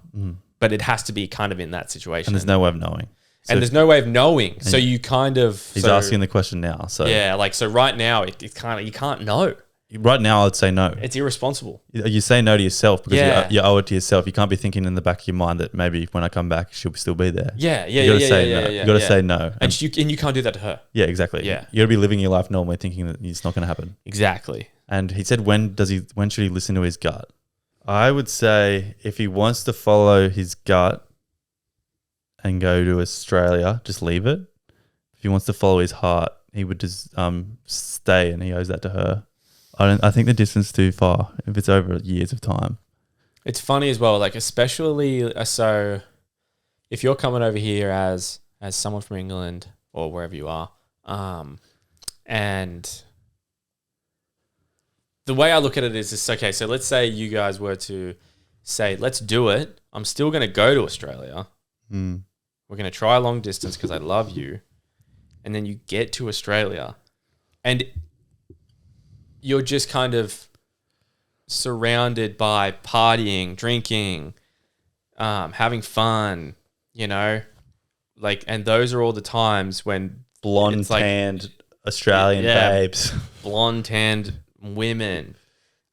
But it has to be kind of in that situation. And there's no way of knowing. And there's no way of knowing. So you kind of... He's asking the question now. So yeah, like, so right now, it's kind of, you can't know. right now, I'd say no. It's irresponsible. You say no to yourself because Yeah. you owe it to yourself. You can't be thinking in the back of your mind that maybe when I come back, she'll still be there. Yeah, You gotta say no. yeah. You gotta say no. And you can't do that to her. Yeah, exactly. Yeah. You gotta be living your life normally thinking that it's not gonna happen. Exactly. And he said, when should he listen to his gut? I would say if he wants to follow his gut and go to Australia, just leave it. If he wants to follow his heart, he would just stay, and he owes that to her. I think the distance is too far if it's over years of time. It's funny as well, like especially so if you're coming over here as someone from England or wherever you are, and the way I look at it is this, okay, so let's say you guys were to say, let's do it. I'm still going to go to Australia. We're going to try long distance because I love you. And then you get to Australia and you're just kind of surrounded by partying, drinking, having fun, like, and those are all the times when Blonde, it's like, tanned Australian babes. blonde, tanned women.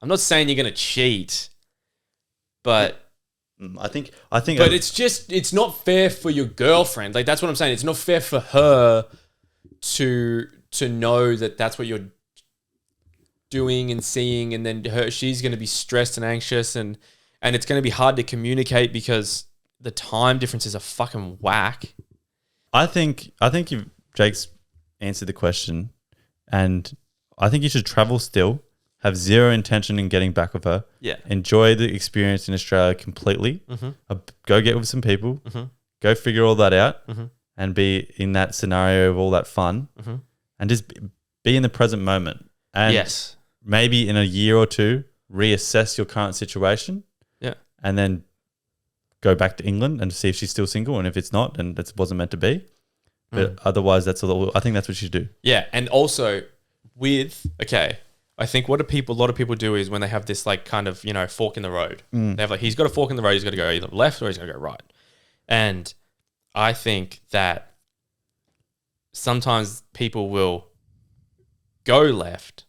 I'm not saying you're going to cheat, but I think. but it's not fair for your girlfriend. Like, that's what I'm saying. It's not fair for her to know that that's what you're doing and seeing, and then she's going to be stressed and anxious, and it's going to be hard to communicate because the time differences are fucking whack. I think Jake's answered the question, and I think you should travel still, have zero intention in getting back with her. Yeah. Enjoy the experience in Australia completely. Go get with some people. Go figure all that out and be in that scenario of all that fun and just be in the present moment. And Yes. maybe in a year or two, reassess your current situation. Yeah. And then go back to England and see if she's still single. And if it's not, then that wasn't meant to be. But otherwise, I think that's what you should do. Yeah, and also I think what a lot of people do is when they have this like kind of, fork in the road. They have like, he's got a fork in the road, he's got to go either left or he's got to go right. And I think that sometimes people will go left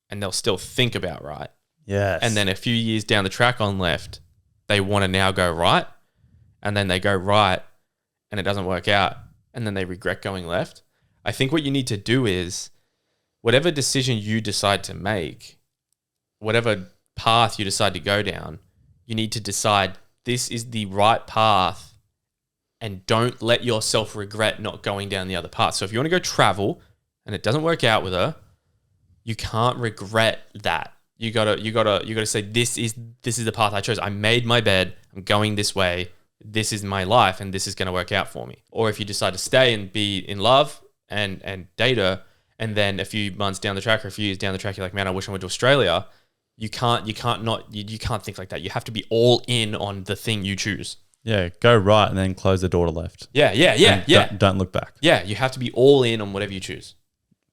and they'll still think about right. Yes. And then a few years down the track on left, they want to now go right. And then they go right and it doesn't work out. And then they regret going left. I think what you need to do is whatever decision you decide to make, whatever path you decide to go down, you need to decide this is the right path and don't let yourself regret not going down the other path. So if you want to go travel and it doesn't work out with her, you can't regret that. You gotta say this is the path I chose. I made my bed. I'm going this way. This is my life, and this is going to work out for me. Or if you decide to stay and be in love and date her, and then a few months down the track or a few years down the track, you're like, man, I wish I went to Australia. You can't think like that. You have to be all in on the thing you choose. Yeah, go right and then close the door to left. Yeah. Don't look back. Yeah, you have to be all in on whatever you choose.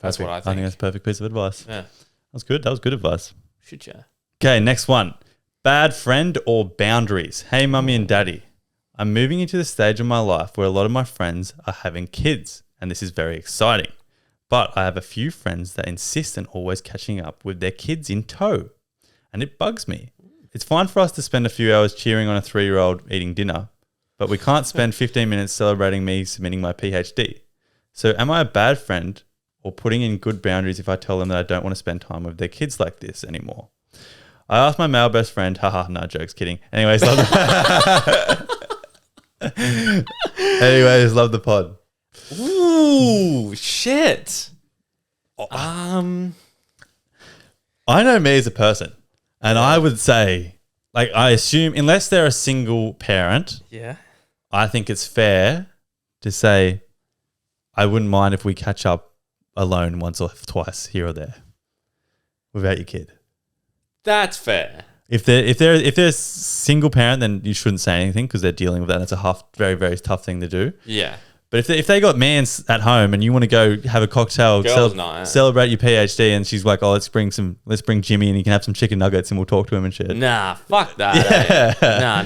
That's Perfect. what I think. I think that's a perfect piece of advice. Yeah. That was good advice. Should you? Okay, next one. Bad friend or boundaries? Hey, mummy and daddy. I'm moving into the stage of my life where a lot of my friends are having kids, and this is very exciting. But I have a few friends that insist on always catching up with their kids in tow, and it bugs me. It's fine for us to spend a few hours cheering on a 3-year-old eating dinner, but we can't spend 15 minutes celebrating me submitting my PhD. So am I a bad friend or putting in good boundaries if I tell them that I don't want to spend time with their kids like this anymore? I asked my male best friend, haha, no jokes, kidding. Anyways, love the pod. Ooh, shit. I know me as a person, and I would say, like, I assume unless they're a single parent, Yeah. I think it's fair to say I wouldn't mind if we catch up alone once or twice here or there without your kid. That's fair. If they're a single parent, then you shouldn't say anything because they're dealing with that. That's a very, very tough thing to do. Yeah. But if they got mans at home and you want to go have a cocktail, celebrate your PhD, and she's like, oh, let's bring Jimmy and he can have some chicken nuggets and we'll talk to him and shit. Nah, fuck that. Yeah. Nah.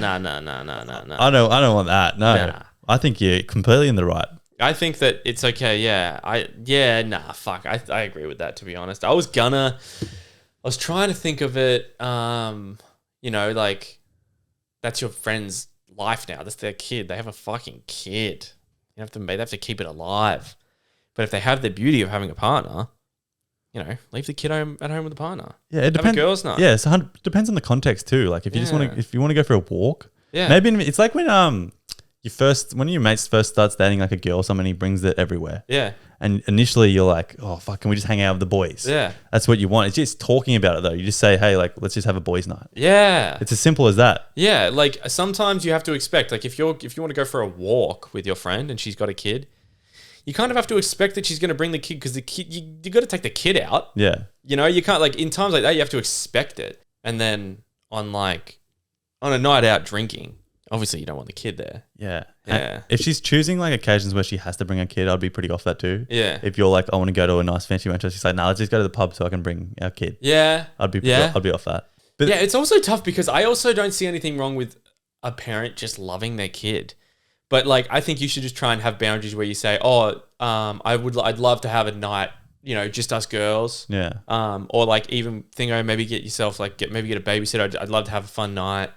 I don't want that. No. Nah. I think you're completely in the right. I think that it's okay. Yeah. Fuck. I agree with that, to be honest. I was trying to think of it, like that's your friend's life now. That's their kid. They have a fucking kid. They have to keep it alive. But if they have the beauty of having a partner, leave the kid at home with the partner. Yeah, it depends. Have a girls' night. Yeah, it depends on the context too. Like if you if you want to go for a walk, yeah, maybe it's like when when your mates first starts dating like a girl or something, he brings it everywhere. Yeah. And initially you're like, oh fuck, can we just hang out with the boys? Yeah. That's what you want. It's just talking about it though. You just say, hey, like let's just have a boys' night. Yeah. It's as simple as that. Yeah. Like sometimes you have to expect, like if you want to go for a walk with your friend and she's got a kid, you kind of have to expect that she's going to bring the kid because the kid, you got to take the kid out. Yeah. You can't, like in times like that, you have to expect it. And then on a night out drinking, obviously you don't want the kid there. Yeah. Yeah. And if she's choosing like occasions where she has to bring a kid, I'd be pretty off that too. Yeah. If you're like, I want to go to a nice fancy restaurant, she's like, nah, let's just go to the pub so I can bring our kid. Yeah. I'd be off that. But yeah, it's also tough because I also don't see anything wrong with a parent just loving their kid. But like, I think you should just try and have boundaries where you say, I'd love to have a night, just us girls. Yeah. Or like even maybe get yourself maybe get a babysitter. I'd love to have a fun night.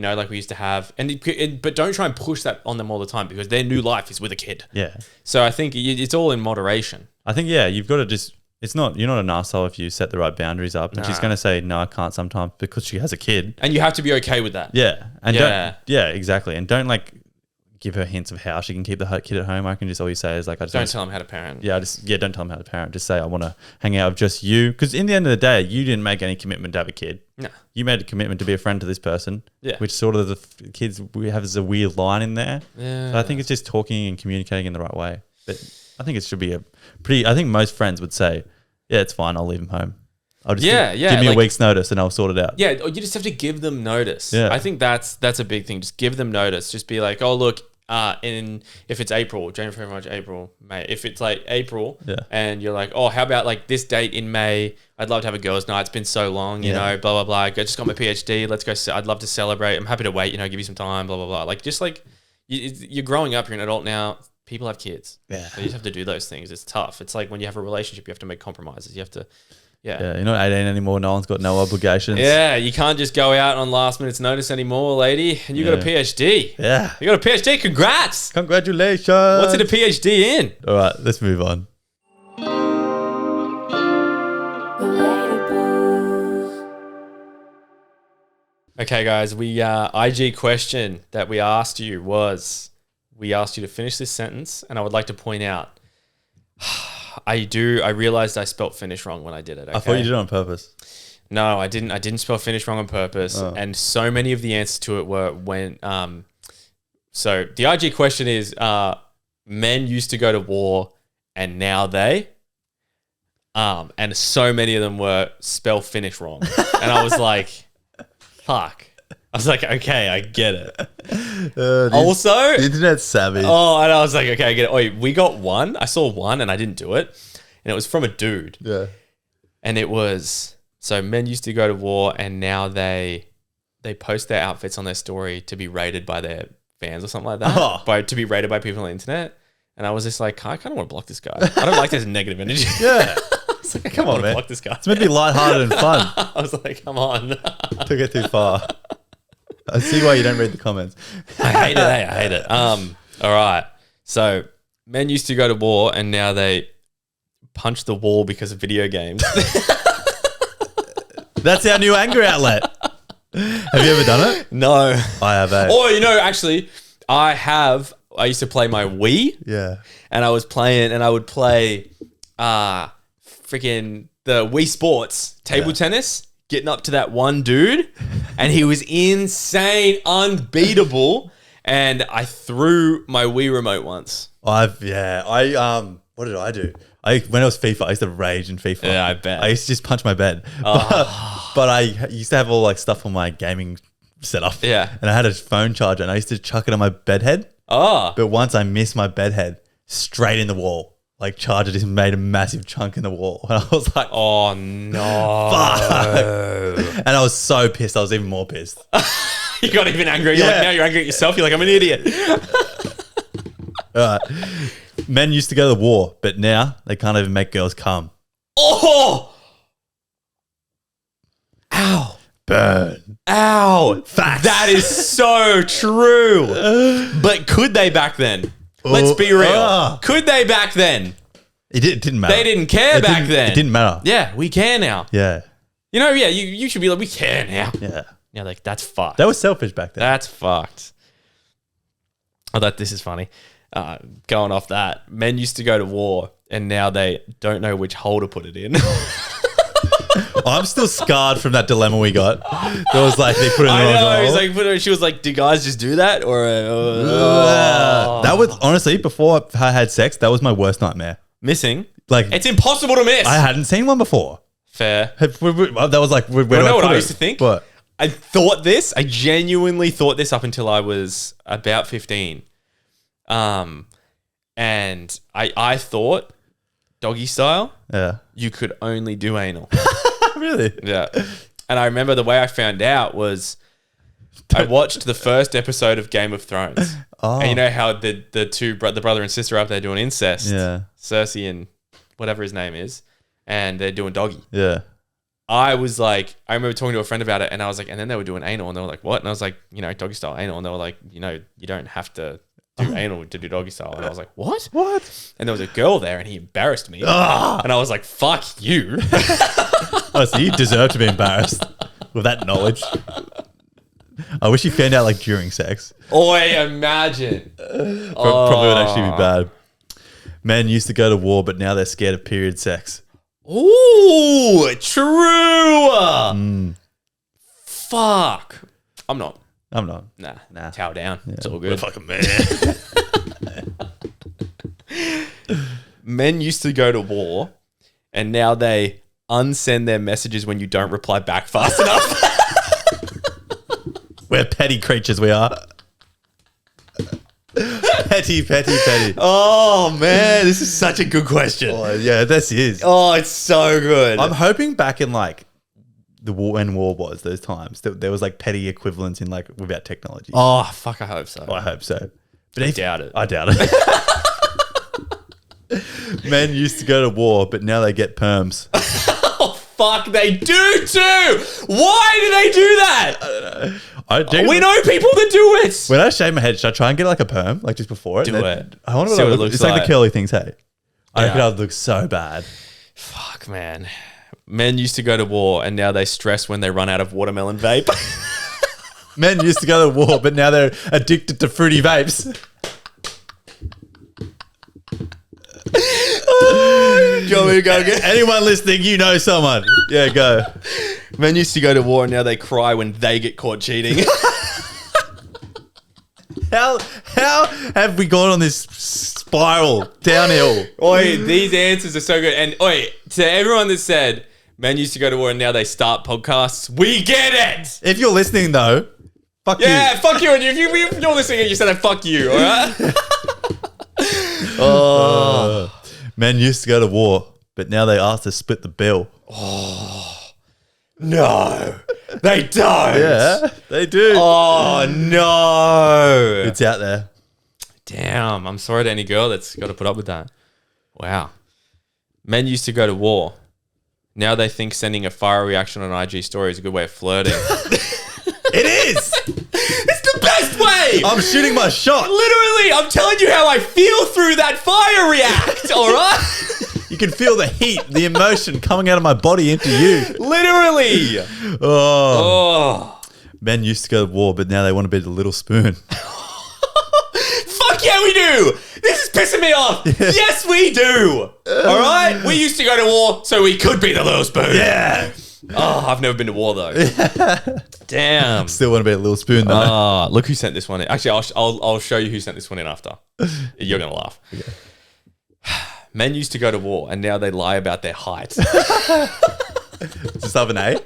Like we used to have, but don't try and push that on them all the time because their new life is with a kid. Yeah. So I think it's all in moderation. I think, you've got to just, you're not an asshole if you set the right boundaries up. And she's going to say, no, I can't sometimes because she has a kid. And you have to be okay with that. Yeah. And exactly. And don't give her hints of how she can keep the kid at home. I can just always say is like, don't tell them how to parent. Yeah. Don't tell them how to parent. Just say, I want to hang out with just you. Because in the end of the day, you didn't make any commitment to have a kid. No. You made a commitment to be a friend to this person. Yeah. Which sort of the kids, we have as a weird line in there. Yeah. So I think it's just talking and communicating in the right way. But I think it should be I think most friends would say, yeah, it's fine. I'll leave him home. I'll just give me a week's notice and I'll sort it out. Yeah. You just have to give them notice. Yeah. I think that's a big thing. Just give them notice. Just be like, oh, look, if it's April, January, February, March, April, May, if it's like April and you're like, oh, how about like this date in May? I'd love to have a girls' night. It's been so long, you know, blah, blah, blah. I just got my PhD. Let's go. I'd love to celebrate. I'm happy to wait, give you some time, blah, blah, blah. Like, just like you're growing up, you're an adult now. People have kids. Yeah. So you just have to do those things. It's tough. It's like when you have a relationship, you have to make compromises. You have to, Yeah, you're not 18 anymore. No one's got no obligations. Yeah, you can't just go out on last minute's notice anymore, lady. And you got a PhD. Yeah. You got a PhD. Congrats. Congratulations. What's it a PhD in? All right, let's move on. Okay, guys, IG question that we asked you was, we asked you to finish this sentence, and I would like to point out, I realized I spelt finish wrong when I did it. Okay? I thought you did it on purpose. No, I didn't spell finish wrong on purpose. Oh. And so many of the answers to it were so the IG question is, men used to go to war and now they, and so many of them were spell finish wrong. And I was like, fuck. I was like, okay, I get it. Also, the internet's savage. Oh, and I was like, okay, I get it. Oh, we got one. I saw one and I didn't do it. And it was from a dude. Yeah. And it was, so men used to go to war and now they post their outfits on their story to be rated by their fans or something like that, to be rated by people on the internet. And I was just like, I kind of want to block this guy. I don't like this negative energy. Yeah. It's like, I Come on, man. block this guy. It's meant to be lighthearted and fun. I was like, come on. Took it too far. I see why you don't read the comments. I hate it. I hate it. All right. So men used to go to war and now they punch the wall because of video games. That's our new anger outlet. Have you ever done it? No. I have. Oh, actually, I used to play my Wii. Yeah. And I was playing, and I would play freaking the Wii Sports table tennis, getting up to that one dude, and he was insane, unbeatable. And I threw my Wii remote once. What did I do? When I was FIFA, I used to rage in FIFA. Yeah, I bet. I used to just punch my bed. But I used to have all like stuff on my gaming setup. Yeah. And I had a phone charger and I used to chuck it on my bed head. Oh. But once I missed my bed head straight in the wall. Like charger just made a massive chunk in the wall. And I was like, oh no. Fuck. And I was so pissed. I was even more pissed. You got even angry. You're like, now you're angry at yourself. You're like, I'm an idiot. Men used to go to the war, but now they can't even make girls come. Oh! Ow. Burn. Ow. Facts. That is so true. But could they back then? Let's be real. Could they back then? It didn't matter. They didn't care back then. It didn't matter. Yeah, we care now. Yeah. You know, you should be like, we care now. Yeah. Yeah, like, that's fucked. That was selfish back then. That's fucked. Oh, this is funny. Going off that, men used to go to war and now they don't know which hole to put it in. I'm still scarred from that dilemma we got. There was like, they put it in the wrong hole. She was like, do guys just do that? Or that was, honestly, before I had sex, that was my worst nightmare. Missing? Like, it's impossible to miss. I hadn't seen one before. Fair. That was like, where do I know what put I it? used to think? What? I genuinely thought this up until I was about 15. And I thought doggy style, you could only do anal. Really? Yeah. And I remember the way I found out was I watched the first episode of Game of Thrones. Oh. And you know how the brother and sister are up there doing incest. Yeah. Cersei and whatever his name is. And they're doing doggy. Yeah. I was like, I remember talking to a friend about it and I was like, and then they were doing anal and they were like, what? And I was like, doggy style anal. And they were like, you don't have to do anal to do doggy style. And I was like, what? What? And there was a girl there and he embarrassed me. And I was like, fuck you. Honestly, you deserve to be embarrassed with that knowledge. I wish you found out like during sex. Imagine. Probably would actually be bad. Men used to go to war, but now they're scared of period sex. Ooh, true. Fuck. I'm not. Nah. Towel down. Yeah. It's all good. Fucking man. Men used to go to war, and now they unsend their messages when you don't reply back fast enough. We're petty creatures, we are. Petty. Oh, man. This is such a good question. Oh, yeah, this is. Oh, it's so good. I'm hoping back in like the war, when war was, those times, there was like petty equivalents in like without technology. Oh, fuck, I hope so. I hope so. But I doubt it. I doubt it. Men used to go to war, but now they get perms. Oh, fuck, they do too. Why do they do that? I don't know. We know people that do it. When I shave my head, should I try and get like a perm, like just before it? Do it. I wonder See what what it it looks looks It's like like. the curly things, hey? I Yeah. reckon I'd look so bad. Fuck, man. Men used to go to war and now they stress when they run out of watermelon vape. Men used to go to war, but now they're addicted to fruity vapes. Do you want me to go again? Anyone listening, you know someone. Yeah, go. Men used to go to war and now they cry when they get caught cheating. How have we gone on this spiral downhill? Oi, these answers are so good. And oi, to everyone that said men used to go to war and now they start podcasts, we get it. If you're listening though, fuck you. Yeah, fuck you. And if you're listening and you said that, fuck you, all right? Men used to go to war, but now they ask to split the bill. No. They don't. Yeah, they do. Oh no. It's out there. Damn. I'm sorry to any girl that's got to put up with that. Wow. Men used to go to war. Now they think sending a fire reaction on IG story is a good way of flirting. It is. It's the best way. I'm shooting my shot. Literally, I'm telling you how I feel through that fire react. All right. You can feel the heat, the emotion coming out of my body into you. Literally. Oh. Oh. Men used to go to war, but now they want to be the little spoon. Fuck yeah, we do. This is pissing me off. Yes, we do. All right. We used to go to war, so we could be the little spoon. Yeah. Oh, I've never been to war though. Damn. Still want to be a little spoon though. Oh, look who sent this one in. Actually, I'll show you who sent this one in after. You're gonna laugh. Okay. Men used to go to war, and now they lie about their height. Just have an A.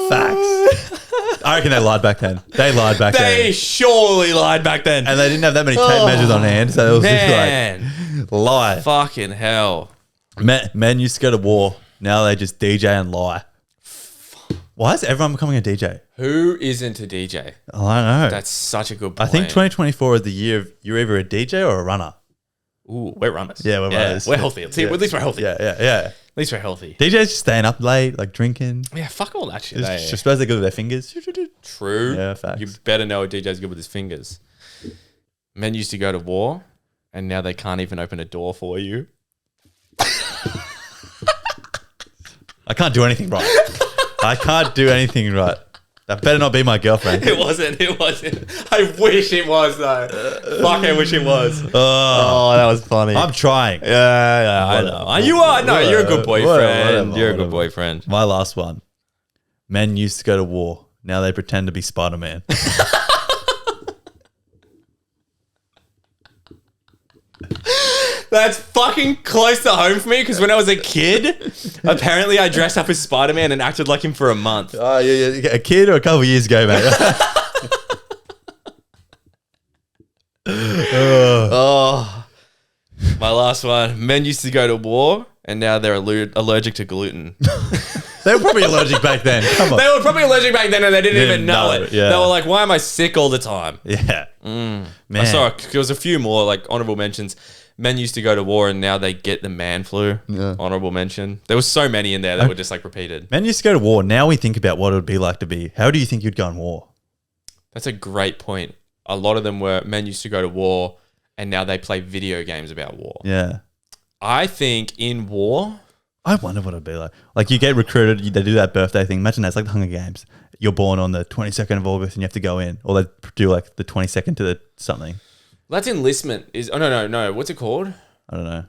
Facts. I reckon they lied back then. They lied back then. They surely lied back then. And they didn't have that many tape measures on hand, so it was Man. just like lie. Fucking hell. Men used to go to war. Now they just DJ and lie. Why is everyone becoming a DJ? Who isn't a DJ? I don't know. That's such a good point. I think 2024 is the year of you're either a DJ or a runner. Ooh, we're runners. Yeah, we're runners. We're healthy. At least we're healthy. Yeah. At least we're healthy. DJs just staying up late, like drinking. Yeah, fuck all that shit. Just suppose they're good with their fingers. True. Yeah, facts. You better know a DJ's good with his fingers. Men used to go to war, and now they can't even open a door for you. I can't do anything right. I can't do anything right. That better not be my girlfriend. It wasn't. I wish it was, though. Fuck, I wish it was. Oh, that was funny. I'm trying. Yeah, I know. You are. No, you're a good boyfriend. You're a good boyfriend. My last one. Men used to go to war. Now they pretend to be Spider-Man. That's fucking close to home for me because when I was a kid, apparently I dressed up as Spider-Man and acted like him for a month. Oh, yeah. A kid or a couple of years ago, mate? Oh, my last one. Men used to go to war and now they're allergic to gluten. They were probably allergic back then. Come on. They were probably allergic back then and they didn't even know it. Yeah. They were like, why am I sick all the time? Yeah. Man. Man. I saw there was a few more like honorable mentions. Men used to go to war and now they get the man flu. Yeah. Honorable mention. There was so many in there that were just like repeated. Men used to go to war. Now we think about what it would be like to be. How do you think you'd go in war? That's a great point. A lot of them were men used to go to war and now they play video games about war. Yeah. I think in war, I wonder what it'd be like. Like you get recruited, they do that birthday thing. Imagine that's like the Hunger Games. You're born on the 22nd of August and you have to go in. Or they do like the 22nd to the something. that's enlistment. No. What's it called? I don't know.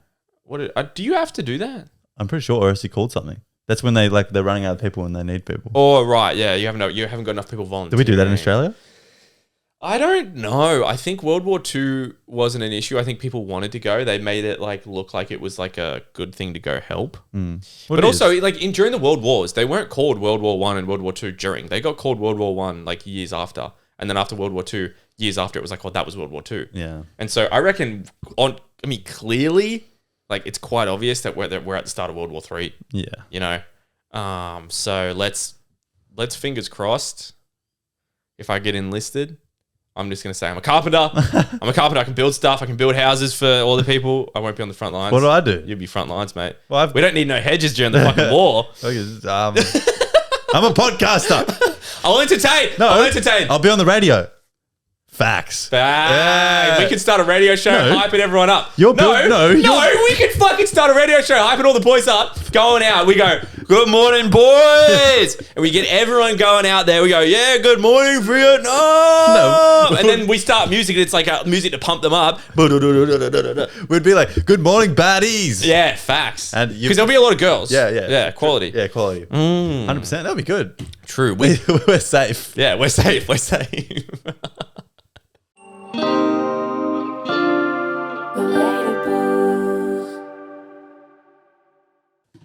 Do you have to do that? I'm pretty sure, or else he called something. That's when they're running out of people and they need people. Oh, right. Yeah. You haven't got enough people volunteering. Did we do that in Australia? I don't know. I think World War II wasn't an issue. I think people wanted to go. They made it look like it was like a good thing to go help. But also during the World Wars, they weren't called World War I and World War II during. They got called World War I like years after. And then after World War II, years after, it was like, well, that was World War II. Yeah. And so I reckon clearly, it's quite obvious that we're at the start of World War III. Yeah. You know? So let's fingers crossed. If I get enlisted, I'm just going to say I'm a carpenter. I'm a carpenter. I can build stuff. I can build houses for all the people. I won't be on the front lines. What do I do? You'll be front lines, mate. Well, we don't need no hedges during the fucking war. I'm a podcaster. I'll entertain. I'll entertain. I'll be on the radio. Facts. Yeah. We could start a radio show hyping everyone up. We could fucking start a radio show hyping all the boys up. Going out. We go, good morning, boys. And we get everyone going out there. We go, yeah, good morning, Vietnam. And then we start music. And it's like music to pump them up. We'd be like, good morning, baddies. Yeah, facts. Because there'll be a lot of girls. Yeah, quality. Yeah, quality. 100%. That'll be good. True. We're safe. Yeah, we're safe. We're safe.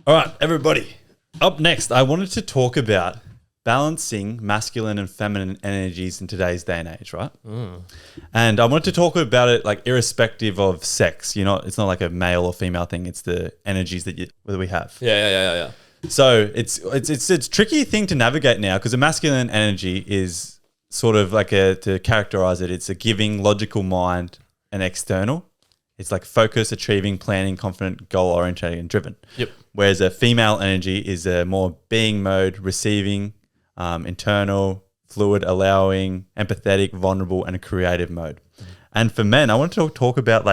All right, everybody. Up next, I wanted to talk about balancing masculine and feminine energies in today's day and age, right? And I wanted to talk about it like irrespective of sex. It's not like a male or female thing. It's the energies that we have. Yeah. So it's a tricky thing to navigate now because a masculine energy is sort of like to characterize it, it's a giving, logical mind and external. It's like focus, achieving, planning, confident, goal oriented and driven. Yep. Whereas a female energy is a more being mode, receiving, internal, fluid, allowing, empathetic, vulnerable, and a creative mode. And for men, I want to talk about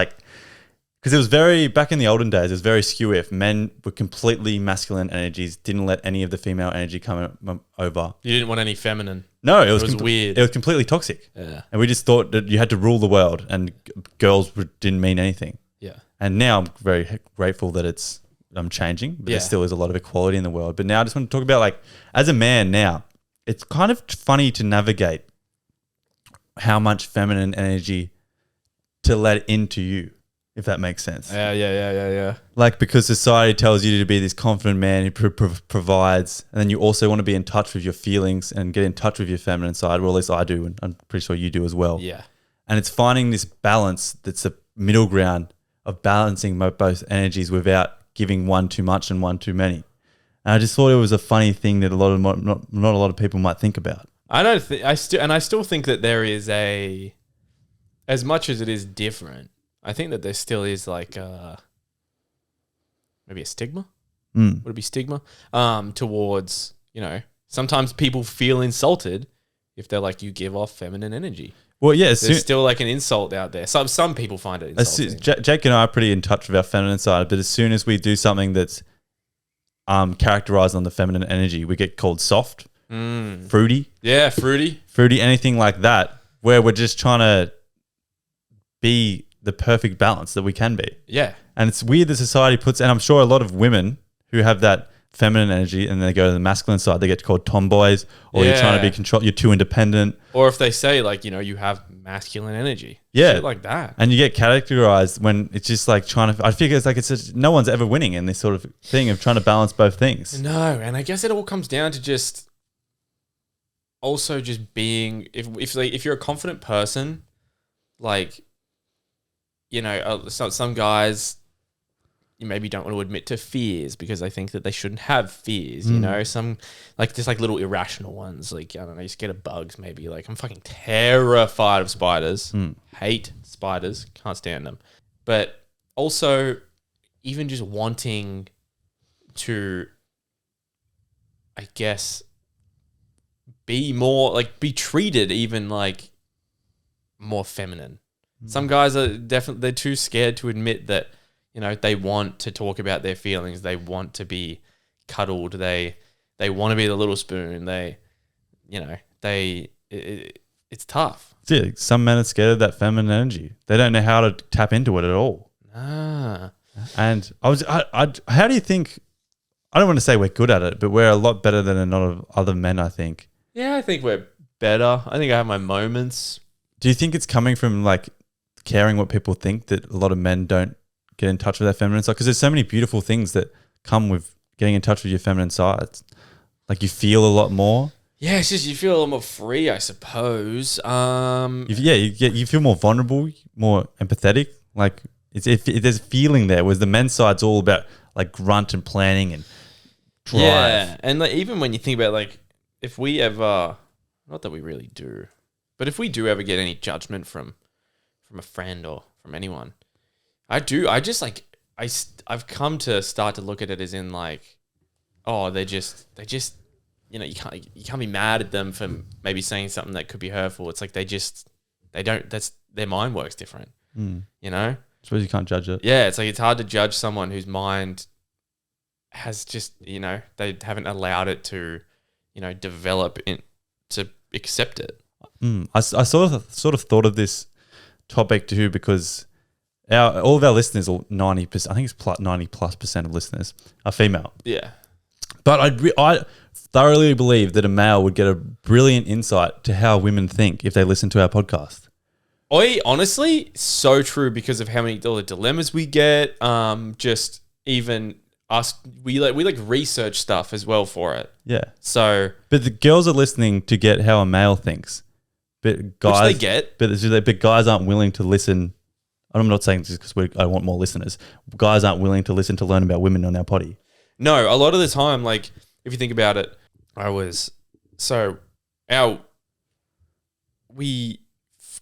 because it was back in the olden days, it was very skew if men were completely masculine energies, didn't let any of the female energy come over. You didn't want any feminine. No, it was weird. It was completely toxic. Yeah. And we just thought that you had to rule the world and girls didn't mean anything. Yeah. And now I'm very grateful that I'm changing, but there still is a lot of equality in the world. But now I just want to talk about as a man now, it's kind of funny to navigate how much feminine energy to let into you, if that makes sense. Yeah. Because society tells you to be this confident man who provides, and then you also want to be in touch with your feelings and get in touch with your feminine side. Well, at least I do, and I'm pretty sure you do as well. Yeah. And it's finding this balance that's a middle ground of balancing both energies without giving one too much and one too many. And I just thought it was a funny thing that not a lot of people might think about. I still think that there is as much as it is different, I think that there still is maybe a stigma. Would it be stigma? Towards, sometimes people feel insulted if they're you give off feminine energy. Well, yeah. There's still an insult out there. Some people find it insulting. Jake and I are pretty in touch with our feminine side, but as soon as we do something that's characterized on the feminine energy, we get called soft, fruity. Yeah, fruity, anything like that, where we're just trying to be the perfect balance that we can be. Yeah. And it's weird that society puts, and I'm sure a lot of women who have that feminine energy and they go to the masculine side, they get called tomboys, or you're trying to be control, you're too independent. Or if they say you have masculine energy. Yeah. Shit like that. And you get categorized when it's just trying to, I figure no one's ever winning in this sort of thing of trying to balance both things. No. And I guess it all comes down to just also just being, if you're a confident person, some guys you maybe don't want to admit to fears because they think that they shouldn't have fears, some just little irrational ones, I don't know, you scared of bugs maybe, I'm fucking terrified of spiders, hate spiders, can't stand them. But also even just wanting to, I guess, be more be treated even more feminine. Some guys are definitely, they're too scared to admit that, they want to talk about their feelings. They want to be cuddled. They want to be the little spoon. It's tough. Yeah, some men are scared of that feminine energy. They don't know how to tap into it at all. And how do you think, I don't want to say we're good at it, but we're a lot better than a lot of other men, I think. Yeah, I think we're better. I think I have my moments. Do you think it's coming from caring what people think, that a lot of men don't get in touch with their feminine side? Because there's so many beautiful things that come with getting in touch with your feminine side. You feel a lot more. Yeah, it's just you feel a lot more free, I suppose. You feel more vulnerable, more empathetic. There's a feeling there, whereas the men's side's all about grunt and planning and drive. Yeah, and even when you think about if we ever, not that we really do, but if we do ever get any judgment from a friend or from anyone, I've come to start to look at it as in they just you can't be mad at them for maybe saying something that could be hurtful. It's that's their mind works different. I suppose you can't judge it. Yeah, it's hard to judge someone whose mind has just, they haven't allowed it to, develop to accept it. I sort of thought of this topic too because all of our listeners, or 90%, I think it's 90+% of listeners are female. Yeah. But I thoroughly believe that a male would get a brilliant insight to how women think if they listen to our podcast. Honestly, so true because of how many all the dilemmas we get. Just even we research stuff as well for it. Yeah. So, But the girls are listening to get how a male thinks. But guys, which they get. But guys aren't willing to listen. I'm not saying this because I want more listeners. Guys aren't willing to listen to learn about women on our potty. No, a lot of the time, like if you think about it, we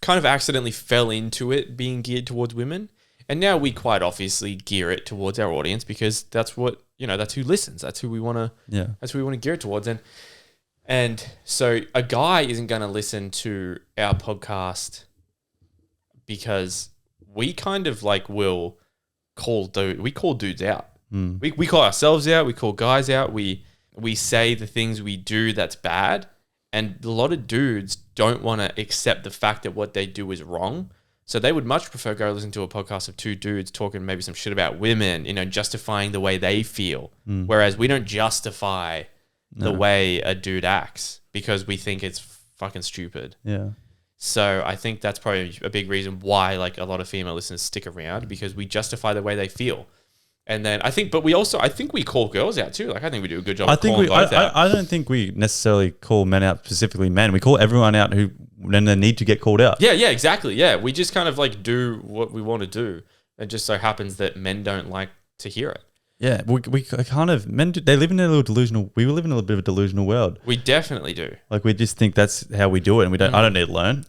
kind of accidentally fell into it being geared towards women. And now we quite obviously gear it towards our audience because that's what, that's who listens. That's who we want to, that's who we want to gear it towards. And so a guy isn't going to listen to our podcast because we kind of will call dudes out. We call ourselves out. We call guys out. We say the things we do that's bad. And a lot of dudes don't want to accept the fact that what they do is wrong. So they would much prefer go listen to a podcast of two dudes talking maybe some shit about women, justifying the way they feel. Whereas we don't justify the way a dude acts because we think it's fucking stupid. Yeah. So I think that's probably a big reason why a lot of female listeners stick around because we justify the way they feel. And then I think we call girls out too. I think we do a good job of calling guys out. I don't think we necessarily call men out, specifically men. We call everyone out who then they need to get called out. Yeah, exactly. Yeah, we just kind of do what we want to do. It just so happens that men don't like to hear it. Yeah, we kind of men. They live in a little delusional. We live in a little bit of a delusional world. We definitely do. We just think that's how we do it, and we don't. I don't need to learn.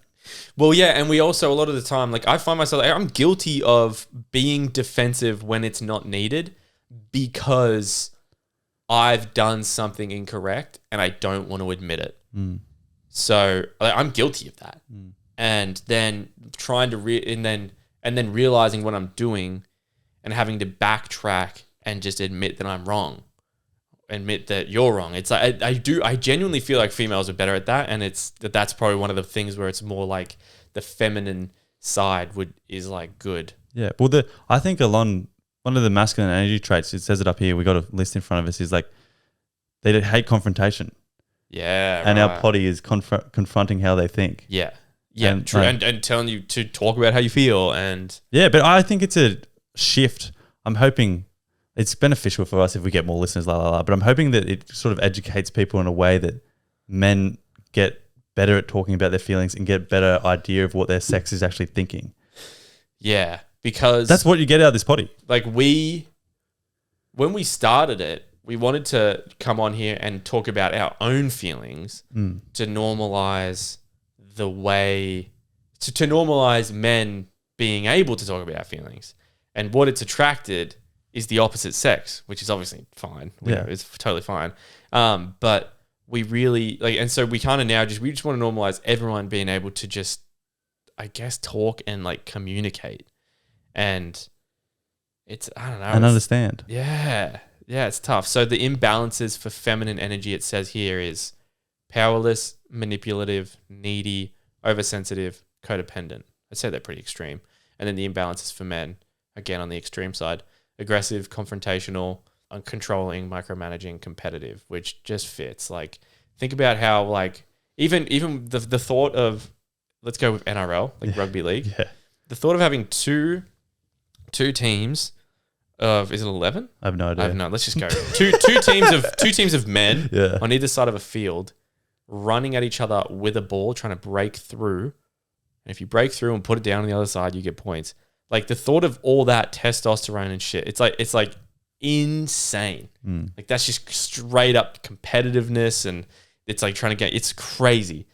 Well, yeah, and we also a lot of the time, I find myself, I'm guilty of being defensive when it's not needed because I've done something incorrect and I don't want to admit it. So I'm guilty of that, and then trying to and then realizing what I'm doing and having to backtrack and just admit that I'm wrong. Admit that you're wrong. It's I genuinely feel like females are better at that, and that's probably one of the things where it's more the feminine side is good. Yeah, well, I think one of the masculine energy traits, it says it up here, we got a list in front of us, is they hate confrontation. Yeah, and our potty is confronting how they think. Yeah, and true, and telling you to talk about how you feel, and but I think it's a shift. I'm hoping. It's beneficial for us if we get more listeners, but I'm hoping that it sort of educates people in a way that men get better at talking about their feelings and get better idea of what their sex is actually thinking. Yeah, because that's what you get out of this potty. When we started it, we wanted to come on here and talk about our own feelings to normalize to normalize men being able to talk about our feelings. And what it's attracted is the opposite sex, which is obviously fine. It's totally fine. But we really and so we kind of now we just want to normalize everyone being able to just, I guess, talk and communicate. And it's, I don't know. And understand. Yeah. Yeah, it's tough. So the imbalances for feminine energy, it says here, is powerless, manipulative, needy, oversensitive, codependent. I'd say they're pretty extreme. And then the imbalances for men, again, on the extreme side, aggressive, confrontational, uncontrolling, micromanaging, competitive, which just fits. Think about how even the thought of, let's go with NRL, rugby league. Yeah. The thought of having two teams of, is it 11? I have no idea. Let's just go. two teams of men on either side of a field running at each other with a ball, trying to break through. And if you break through and put it down on the other side, you get points. The thought of all that testosterone and shit, it's insane. That's just straight up competitiveness, and it's trying to get, it's crazy.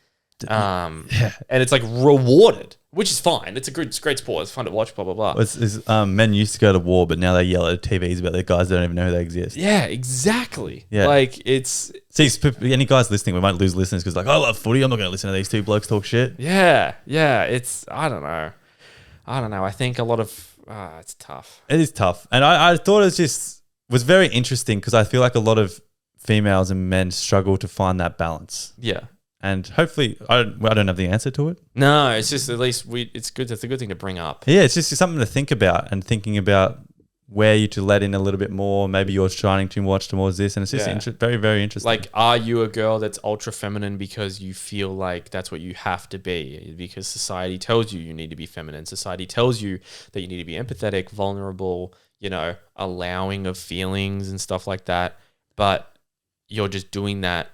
And it's rewarded, which is fine. It's great sport. It's fun to watch, blah, blah, blah. Men used to go to war, but now they yell at TVs about their guys that don't even know they exist. Yeah, exactly. Yeah. It's... See, any guys listening, we might lose listeners because I love footy. I'm not going to listen to these two blokes talk shit. Yeah. It's, I don't know. I think a lot of, it's tough. It is tough. And I thought it was very interesting because I feel like a lot of females and men struggle to find that balance. Yeah. And hopefully, I don't have the answer to it. No, it's just at least it's good. It's a good thing to bring up. Yeah, it's just something to think about, and thinking about where you to let in a little bit more. Maybe you're shining too much towards this, and it's just very, very interesting. Like, are you a girl that's ultra feminine because you feel like that's what you have to be? Because society tells you need to be feminine. Society tells you that you need to be empathetic, vulnerable, you know, allowing of feelings and stuff like that. But you're just doing that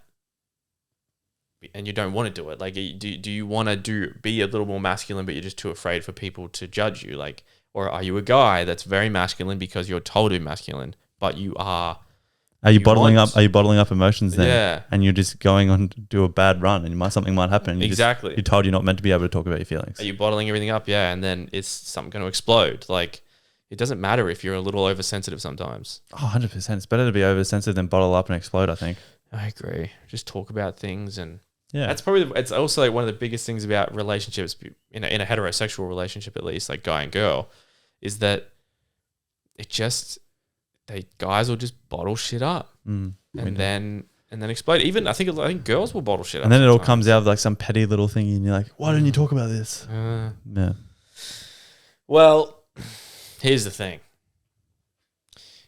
and you don't want to do it. Like, do you want to be a little more masculine, but you're just too afraid for people to judge you? Like, or are you a guy that's very masculine because you're told to be masculine, but you are? Are you bottling up emotions then? Yeah. And you're just going on to do a bad run, and something might happen. Exactly. You're told you're not meant to be able to talk about your feelings. Are you bottling everything up? Yeah. And then is something going to explode? Like, it doesn't matter if you're a little oversensitive sometimes. Oh, 100%. It's better to be oversensitive than bottle up and explode, I think. I agree. Just talk about things, and yeah, that's probably. It's also like one of the biggest things about relationships in a heterosexual relationship, at least, like guy and girl, is that guys will just bottle shit up and then explode. Even I think girls will bottle shit up. And then it all sometimes. comes out of like some petty little thing, and you're like, why didn't you talk about this? Yeah. Well, here's the thing.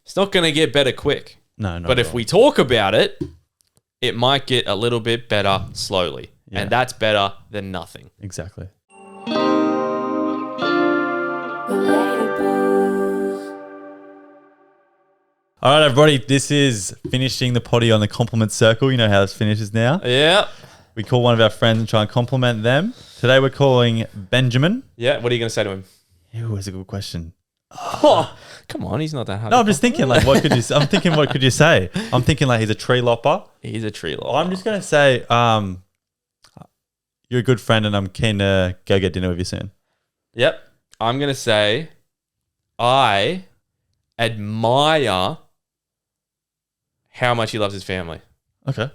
It's not going to get better quick. No, but if we talk about it, it might get a little bit better slowly. Yeah. And that's better than nothing. Exactly. All right, everybody. This is finishing the potty on the compliment circle. You know how this finishes now. Yeah. We call one of our friends and try and compliment them. Today we're calling Benjamin. Yeah. What are you going to say to him? Ew, that's a good question. Oh, come on. He's not that hard. No, I'm just thinking like, what could you say? I'm thinking like he's a tree lopper. He's a tree lopper. I'm just going to say, you're a good friend and I'm keen to go get dinner with you soon. Yep. I'm going to say, I admire how much he loves his family. Okay.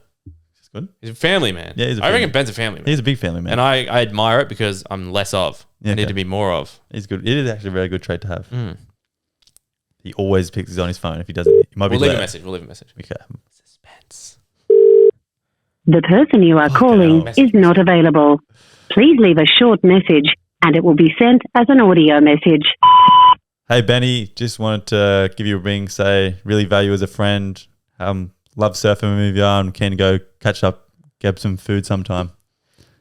That's good. He's a family man. Yeah, I reckon Ben's a family man. He's a big family man. And I admire it because I'm less of. I need to be more of. He's good. It is actually a very good trait to have. He always picks on his phone. If he doesn't, he might We'll be leave a message. Okay. Suspense. The person you are calling is not available. Please leave a short message and it will be sent as an audio message. Hey, Benny, just wanted to give you a ring, say, really value as a friend. Love surfing with you. I'm keen to go catch up, get some food sometime.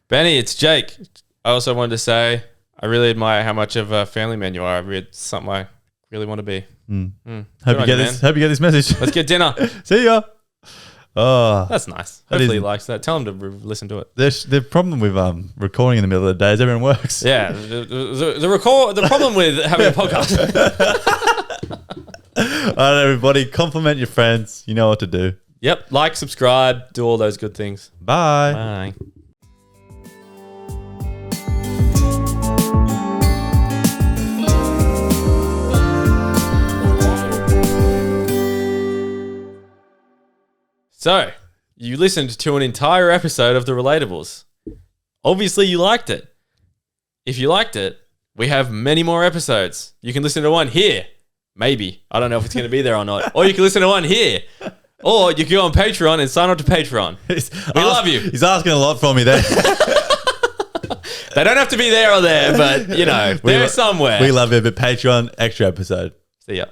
Benny, it's Jake. I also wanted to say, I really admire how much of a family man you are. It's something I really want to be. Hope you get this message. Let's get dinner. See ya. Oh, that's nice. Hopefully he likes that. Tell him to listen to it. The problem with recording in the middle of the day is everyone works. Yeah, the problem with having a podcast. All right, everybody, compliment your friends. You know what to do. Yep, like, subscribe, do all those good things. Bye. Bye. So, you listened to an entire episode of The Relatables. Obviously, you liked it. If you liked it, we have many more episodes. You can listen to one here. Maybe. I don't know if it's going to be there or not. Or you can listen to one here. Or you can go on Patreon and sign up to Patreon. We love you. He's asking a lot from me there. They don't have to be there or there, but, you know, they're somewhere. We love you, but Patreon, extra episode. See ya.